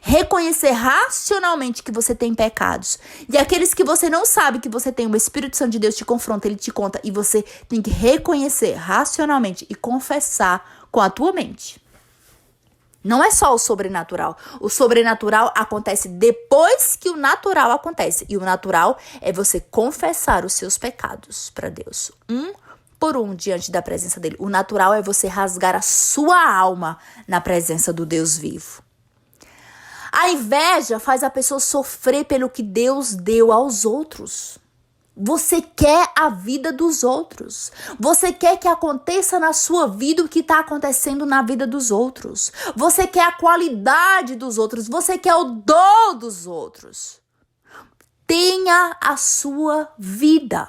Reconhecer racionalmente que você tem pecados. E aqueles que você não sabe que você tem, o Espírito Santo de Deus te confronta, ele te conta. E você tem que reconhecer racionalmente e confessar com a tua mente. Não é só o sobrenatural. O sobrenatural acontece depois que o natural acontece. E o natural é você confessar os seus pecados para Deus. Um por um diante da presença dele. O natural é você rasgar a sua alma na presença do Deus vivo. A inveja faz a pessoa sofrer pelo que Deus deu aos outros. Você quer a vida dos outros. Você quer que aconteça na sua vida o que está acontecendo na vida dos outros. Você quer a qualidade dos outros. Você quer o dom dos outros. Tenha a sua vida.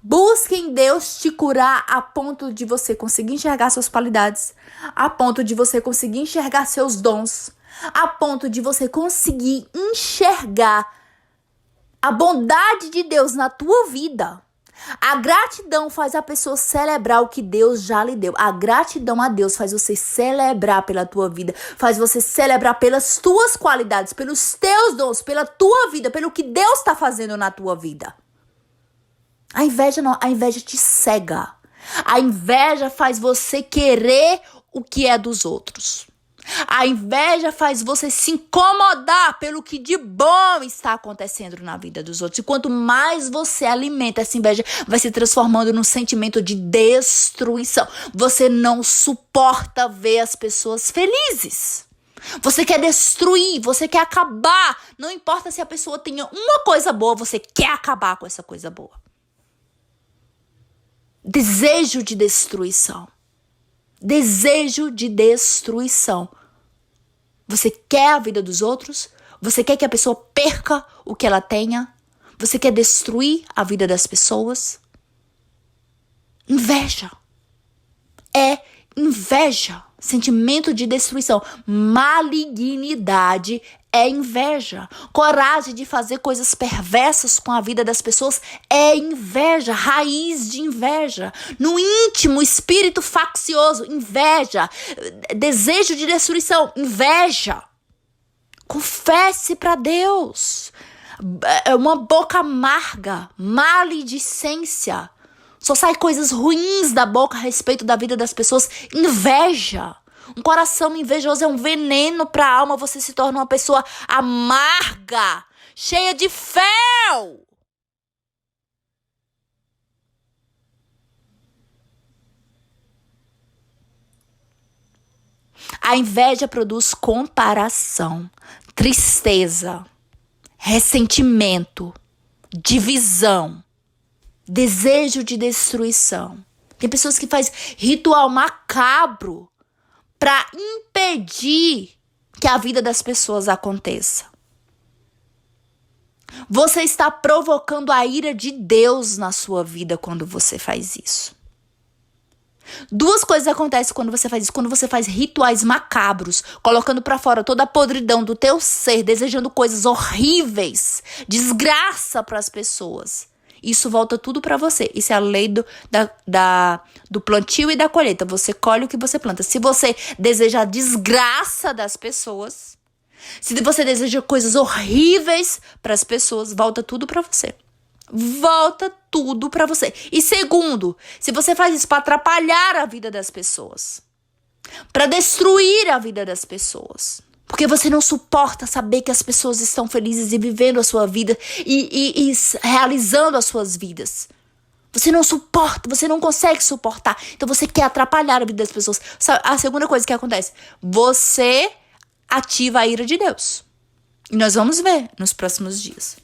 Busque em Deus te curar a ponto de você conseguir enxergar suas qualidades. A ponto de você conseguir enxergar seus dons. A ponto de você conseguir enxergar a bondade de Deus na tua vida. A gratidão faz a pessoa celebrar o que Deus já lhe deu. A gratidão a Deus faz você celebrar pela tua vida. Faz você celebrar pelas tuas qualidades, pelos teus dons, pela tua vida, pelo que Deus está fazendo na tua vida. A inveja não, a inveja te cega. A inveja faz você querer o que é dos outros. A inveja faz você se incomodar pelo que de bom está acontecendo na vida dos outros. E quanto mais você alimenta essa inveja, vai se transformando num sentimento de destruição. Você não suporta ver as pessoas felizes. Você quer destruir, você quer acabar. Não importa se a pessoa tenha uma coisa boa, você quer acabar com essa coisa boa. Desejo de destruição. Desejo de destruição. Você quer a vida dos outros? Você quer que a pessoa perca o que ela tenha? Você quer destruir a vida das pessoas? Inveja. É inveja. Sentimento de destruição. Malignidade é inveja. Coragem de fazer coisas perversas com a vida das pessoas é inveja. Raiz de inveja. No íntimo, espírito faccioso, inveja. Desejo de destruição, inveja. Confesse para Deus. É uma boca amarga, maledicência. Só sai coisas ruins da boca a respeito da vida das pessoas. Inveja. Um coração invejoso é um veneno para a alma. Você se torna uma pessoa amarga, cheia de fel. A inveja produz comparação, tristeza, ressentimento, divisão. Desejo de destruição. Tem pessoas que fazem ritual macabro para impedir que a vida das pessoas aconteça. Você está provocando a ira de Deus na sua vida quando você faz isso. Duas coisas acontecem quando você faz isso. Quando você faz rituais macabros, colocando para fora toda a podridão do teu ser, desejando coisas horríveis, desgraça para as pessoas. Isso volta tudo para você. Isso é a lei do plantio e da colheita. Você colhe o que você planta. Se você deseja a desgraça das pessoas, se você deseja coisas horríveis para as pessoas, volta tudo para você. Volta tudo para você. E segundo, se você faz isso para atrapalhar a vida das pessoas, para destruir a vida das pessoas, porque você não suporta saber que as pessoas estão felizes e vivendo a sua vida e realizando as suas vidas. Você não suporta, você não consegue suportar. Então você quer atrapalhar a vida das pessoas. A segunda coisa que acontece, você ativa a ira de Deus. E nós vamos ver nos próximos dias.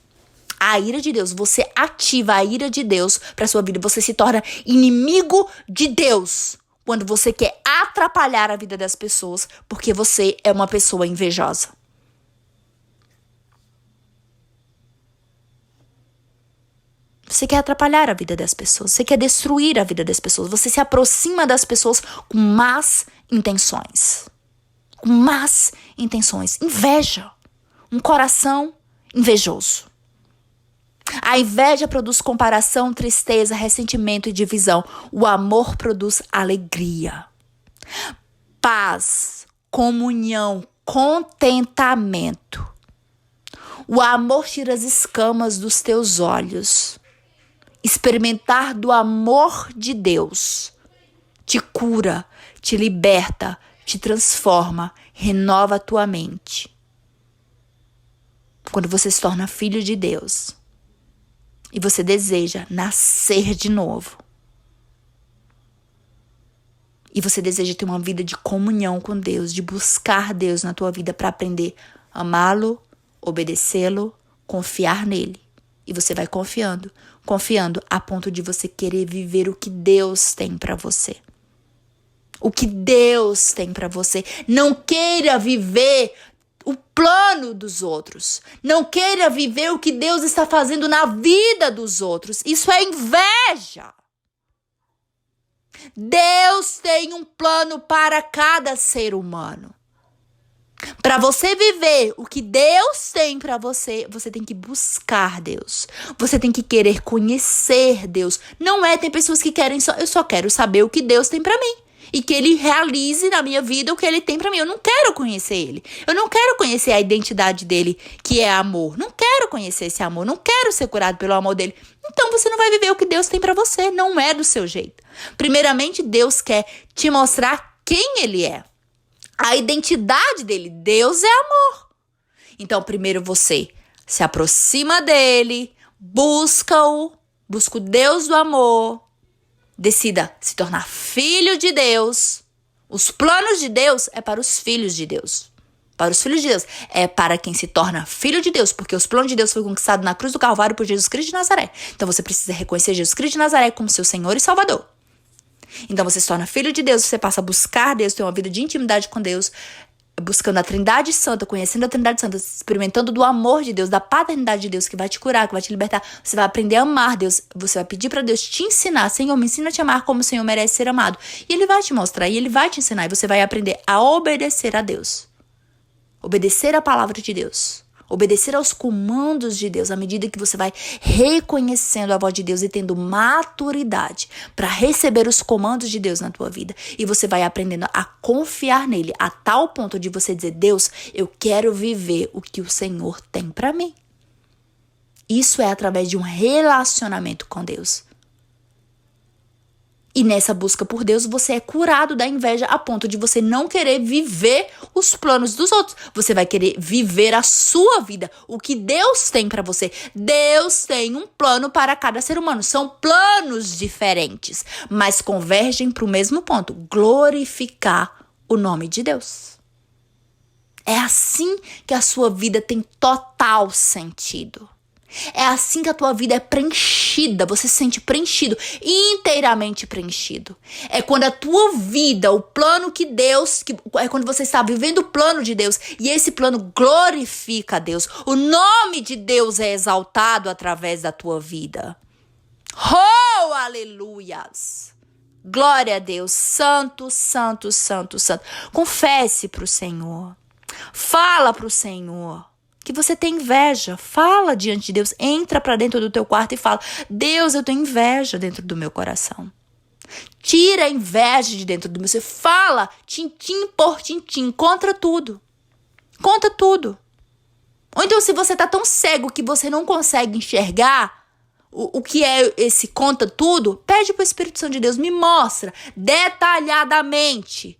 A ira de Deus, você ativa a ira de Deus para sua vida. Você se torna inimigo de Deus. Quando você quer atrapalhar a vida das pessoas, porque você é uma pessoa invejosa. Você quer atrapalhar a vida das pessoas, você quer destruir a vida das pessoas, você se aproxima das pessoas com más intenções. Com más intenções. Inveja. Um coração invejoso. A inveja produz comparação, tristeza, ressentimento e divisão. O amor produz alegria, paz, comunhão, contentamento. O amor tira as escamas dos teus olhos. Experimentar do amor de Deus te cura, te liberta, te transforma, renova a tua mente. Quando você se torna filho de Deus, e você deseja nascer de novo. E você deseja ter uma vida de comunhão com Deus, de buscar Deus na tua vida para aprender a amá-lo, obedecê-lo, confiar nele. E você vai confiando, confiando a ponto de você querer viver o que Deus tem para você. O que Deus tem para você. Não queira viver o plano dos outros. Não queira viver o que Deus está fazendo na vida dos outros. Isso é inveja. Deus tem um plano para cada ser humano. Para você viver o que Deus tem para você, você tem que buscar Deus. Você tem que querer conhecer Deus. Não é, tem pessoas que querem eu só quero saber o que Deus tem para mim. E que ele realize na minha vida o que ele tem pra mim. Eu não quero conhecer ele. Eu não quero conhecer a identidade dele, que é amor. Não quero conhecer esse amor. Não quero ser curado pelo amor dele. Então você não vai viver o que Deus tem pra você. Não é do seu jeito. Primeiramente, Deus quer te mostrar quem ele é. a identidade dele. Deus é amor. Então, primeiro você se aproxima dele, busca o Deus do amor, decida se tornar filho de Deus. Os planos de Deus é para os filhos de Deus. Para os filhos de Deus. É para quem se torna filho de Deus, porque os planos de Deus foram conquistados na cruz do Calvário por Jesus Cristo de Nazaré. Então você precisa reconhecer Jesus Cristo de Nazaré como seu Senhor e Salvador. Então você se torna filho de Deus, você passa a buscar Deus, ter uma vida de intimidade com Deus, buscando a Trindade Santa, conhecendo a Trindade Santa, experimentando do amor de Deus, da paternidade de Deus que vai te curar, que vai te libertar. Você vai aprender a amar Deus, você vai pedir para Deus te ensinar. Senhor, me ensina a te amar como o Senhor merece ser amado. E Ele vai te mostrar, e Ele vai te ensinar, e você vai aprender a obedecer a Deus. Obedecer a palavra de Deus. Obedecer aos comandos de Deus, à medida que você vai reconhecendo a voz de Deus e tendo maturidade para receber os comandos de Deus na tua vida. E você vai aprendendo a confiar nele, a tal ponto de você dizer, Deus, eu quero viver o que o Senhor tem para mim. Isso é através de um relacionamento com Deus. E nessa busca por Deus, você é curado da inveja a ponto de você não querer viver os planos dos outros. Você vai querer viver a sua vida, o que Deus tem para você. Deus tem um plano para cada ser humano. São planos diferentes, mas convergem para o mesmo ponto: glorificar o nome de Deus. É assim que a sua vida tem total sentido. É assim que a tua vida é preenchida, você se sente preenchido, inteiramente preenchido. É quando a tua vida, o plano que Deus, é quando você está vivendo o plano de Deus e esse plano glorifica a Deus. O nome de Deus é exaltado através da tua vida. Oh, aleluias! Glória a Deus, santo, santo, santo, santo. Confesse para o Senhor, fala para o Senhor que você tem inveja, fala diante de Deus, entra para dentro do teu quarto e fala, Deus, eu tenho inveja dentro do meu coração. Tira a inveja de dentro do meu, você fala tintim por tintim, conta tudo. Conta tudo. Ou então se você tá tão cego que você não consegue enxergar o que é esse conta tudo, pede pro Espírito Santo de Deus, me mostra detalhadamente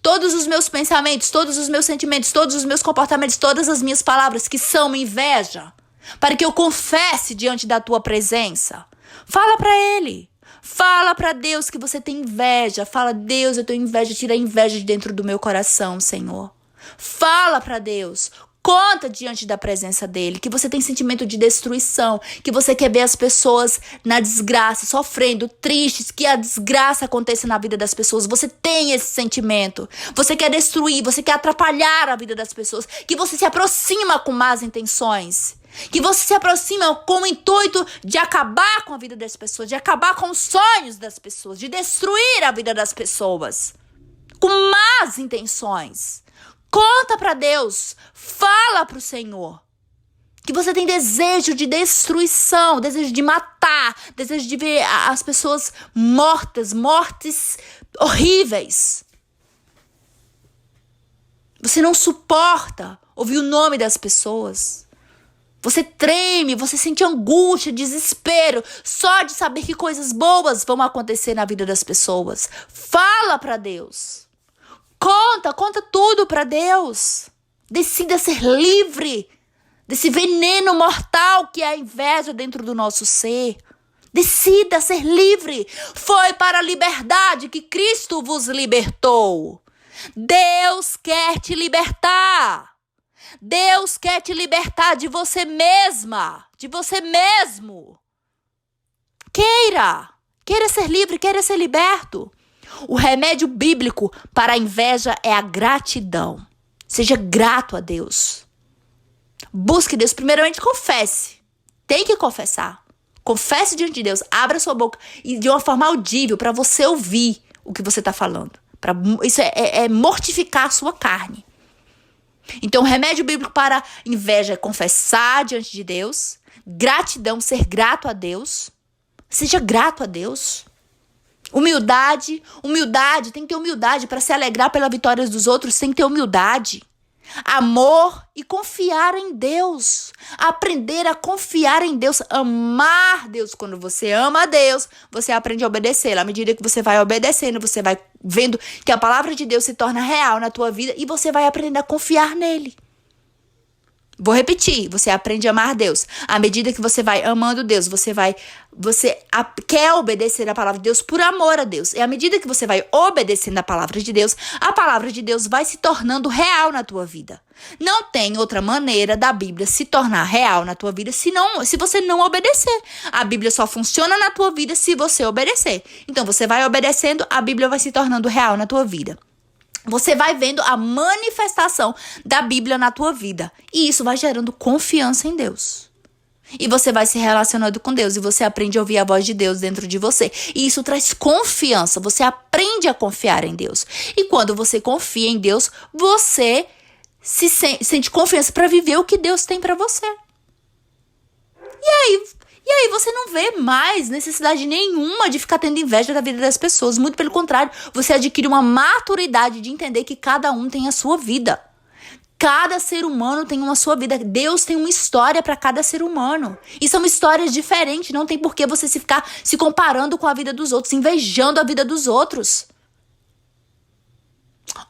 todos os meus pensamentos, todos os meus sentimentos, todos os meus comportamentos, todas as minhas palavras que são inveja, para que eu confesse diante da tua presença. Fala para Ele. Fala para Deus que você tem inveja. Fala, Deus, eu tenho inveja. Tira a inveja de dentro do meu coração, Senhor. Fala para Deus. Conta diante da presença dele, que você tem sentimento de destruição, que você quer ver as pessoas na desgraça, sofrendo, tristes, que a desgraça aconteça na vida das pessoas. Você tem esse sentimento. Você quer destruir, você quer atrapalhar a vida das pessoas, que você se aproxima com más intenções, que você se aproxima com o intuito de acabar com a vida das pessoas, de acabar com os sonhos das pessoas, de destruir a vida das pessoas, com más intenções. Conta para Deus, fala para o Senhor que você tem desejo de destruição, desejo de matar, desejo de ver as pessoas mortas, mortes horríveis. Você não suporta ouvir o nome das pessoas. Você treme, você sente angústia, desespero, só de saber que coisas boas vão acontecer na vida das pessoas. Fala para Deus. Conta tudo para Deus. Decida ser livre desse veneno mortal que é a inveja dentro do nosso ser. Decida ser livre. Foi para a liberdade que Cristo vos libertou. Deus quer te libertar. Deus quer te libertar de você mesma, de você mesmo. Queira ser livre, queira ser liberto. O remédio bíblico para a inveja é a gratidão. Seja grato a Deus. Busque Deus. Primeiramente, confesse. Tem que confessar. Confesse diante de Deus. Abra sua boca e de uma forma audível para você ouvir o que você está falando. Isso é mortificar a sua carne. Então, o remédio bíblico para a inveja é confessar diante de Deus. Gratidão, ser grato a Deus. Seja grato a Deus. Humildade, tem que ter humildade para se alegrar pela vitória dos outros, tem que ter humildade. Amor e confiar em Deus. Aprender a confiar em Deus, amar Deus. Quando você ama a Deus, você aprende a obedecer. À medida que você vai obedecendo, você vai vendo que a palavra de Deus se torna real na tua vida e você vai aprender a confiar nele. Vou repetir, você aprende a amar Deus. À medida que você vai amando Deus, você quer obedecer a palavra de Deus por amor a Deus. E à medida que você vai obedecendo a palavra de Deus vai se tornando real na tua vida. Não tem outra maneira da Bíblia se tornar real na tua vida se você não obedecer. A Bíblia só funciona na tua vida se você obedecer. Então você vai obedecendo, a Bíblia vai se tornando real na tua vida. Você vai vendo a manifestação da Bíblia na tua vida. E isso vai gerando confiança em Deus. E você vai se relacionando com Deus. E você aprende a ouvir a voz de Deus dentro de você. E isso traz confiança. Você aprende a confiar em Deus. E quando você confia em Deus, você sente confiança para viver o que Deus tem para você. E aí você não vê mais necessidade nenhuma de ficar tendo inveja da vida das pessoas. Muito pelo contrário, você adquire uma maturidade de entender que cada um tem a sua vida. Cada ser humano tem uma sua vida. Deus tem uma história para cada ser humano. E são histórias diferentes. Não tem por que você ficar se comparando com a vida dos outros, invejando a vida dos outros.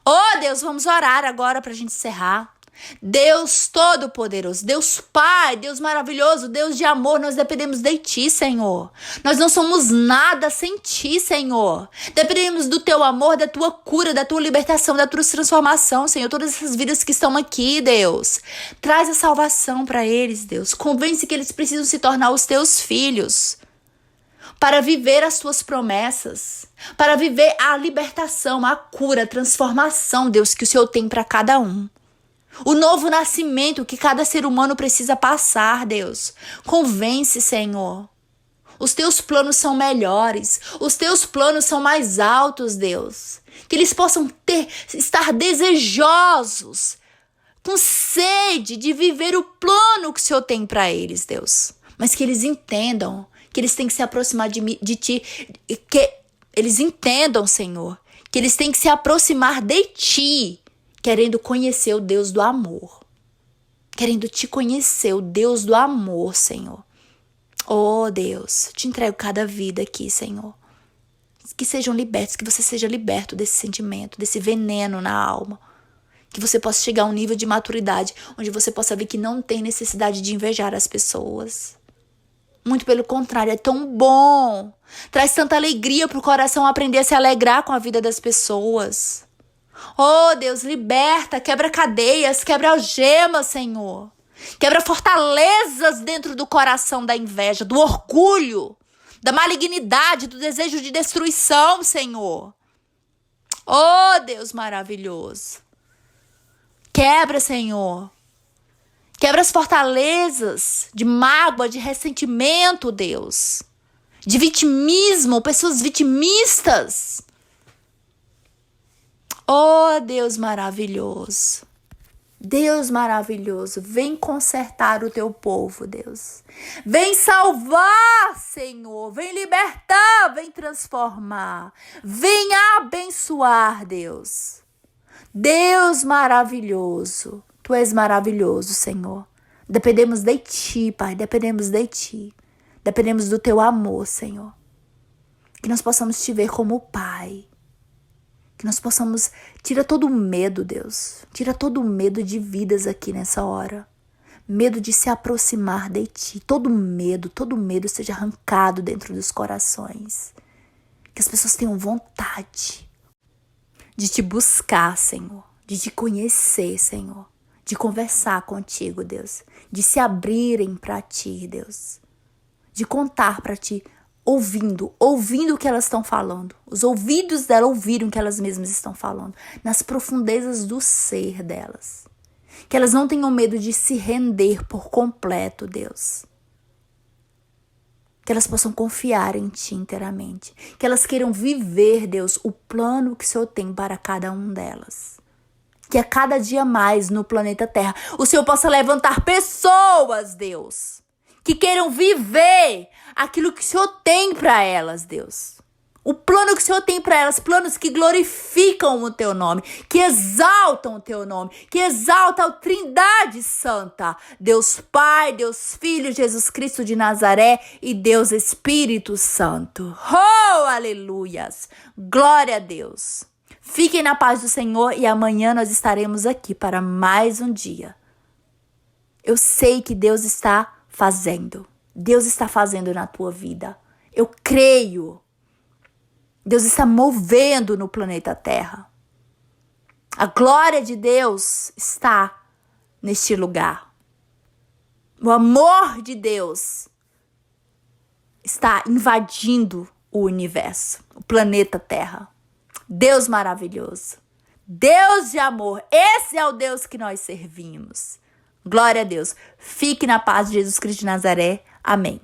Oh, Deus, vamos orar agora para a gente encerrar. Deus Todo-Poderoso, Deus Pai, Deus maravilhoso, Deus de amor, nós dependemos de Ti, Senhor. Nós não somos nada sem Ti, Senhor. Dependemos do Teu amor, da Tua cura, da Tua libertação, da Tua transformação, Senhor. Todas essas vidas que estão aqui, Deus. Traz a salvação para eles, Deus. Convence que eles precisam se tornar os Teus filhos. Para viver as Tuas promessas. Para viver a libertação, a cura, a transformação, Deus, que o Senhor tem para cada um. O novo nascimento que cada ser humano precisa passar, Deus. Convence, Senhor. Os teus planos são melhores. Os teus planos são mais altos, Deus. Que eles possam estar desejosos, com sede de viver o plano que o Senhor tem para eles, Deus. Mas que eles entendam que eles têm que se aproximar de Ti. Que eles entendam, Senhor, que eles têm que se aproximar de Ti. Querendo conhecer o Deus do amor. Querendo Te conhecer, o Deus do amor, Senhor. Oh, Deus, Te entrego cada vida aqui, Senhor. Que sejam libertos, que você seja liberto desse sentimento, desse veneno na alma. Que você possa chegar a um nível de maturidade onde você possa ver que não tem necessidade de invejar as pessoas. Muito pelo contrário, é tão bom. Traz tanta alegria pro coração aprender a se alegrar com a vida das pessoas. Oh, Deus, liberta, quebra cadeias, quebra algemas, Senhor. Quebra fortalezas dentro do coração da inveja, do orgulho, da malignidade, do desejo de destruição, Senhor. Oh, Deus maravilhoso. Quebra, Senhor. Quebra as fortalezas de mágoa, de ressentimento, Deus. De vitimismo, pessoas vitimistas. Oh, Deus maravilhoso. Deus maravilhoso, vem consertar o teu povo, Deus. Vem salvar, Senhor. Vem libertar, vem transformar. Vem abençoar, Deus. Deus maravilhoso. Tu és maravilhoso, Senhor. Dependemos de Ti, Pai. Dependemos de Ti. Dependemos do Teu amor, Senhor. Que nós possamos Te ver como Pai. Que nós possamos... Tira todo o medo, Deus. Tira todo o medo de vidas aqui nessa hora. Medo de se aproximar de Ti. Todo medo seja arrancado dentro dos corações. Que as pessoas tenham vontade de Te buscar, Senhor. De Te conhecer, Senhor. De conversar contigo, Deus. De se abrirem para Ti, Deus. De contar para Ti, ouvindo o que elas estão falando. Os ouvidos dela ouviram o que elas mesmas estão falando. Nas profundezas do ser delas. Que elas não tenham medo de se render por completo, Deus. Que elas possam confiar em Ti inteiramente. Que elas queiram viver, Deus, o plano que o Senhor tem para cada um delas. Que a cada dia mais no planeta Terra o Senhor possa levantar pessoas, Deus, que queiram viver aquilo que o Senhor tem para elas, Deus. O plano que o Senhor tem para elas, planos que glorificam o teu nome, que exaltam o teu nome, que exaltam a Trindade Santa. Deus Pai, Deus Filho, Jesus Cristo de Nazaré e Deus Espírito Santo. Oh, aleluias! Glória a Deus. Fiquem na paz do Senhor e amanhã nós estaremos aqui para mais um dia. Eu sei que Deus está fazendo. Deus está fazendo na tua vida. Eu creio. Deus está movendo no planeta Terra. A glória de Deus está neste lugar. O amor de Deus está invadindo o universo, o planeta Terra. Deus maravilhoso. Deus de amor. Esse é o Deus que nós servimos. Glória a Deus. Fique na paz de Jesus Cristo de Nazaré. Amém.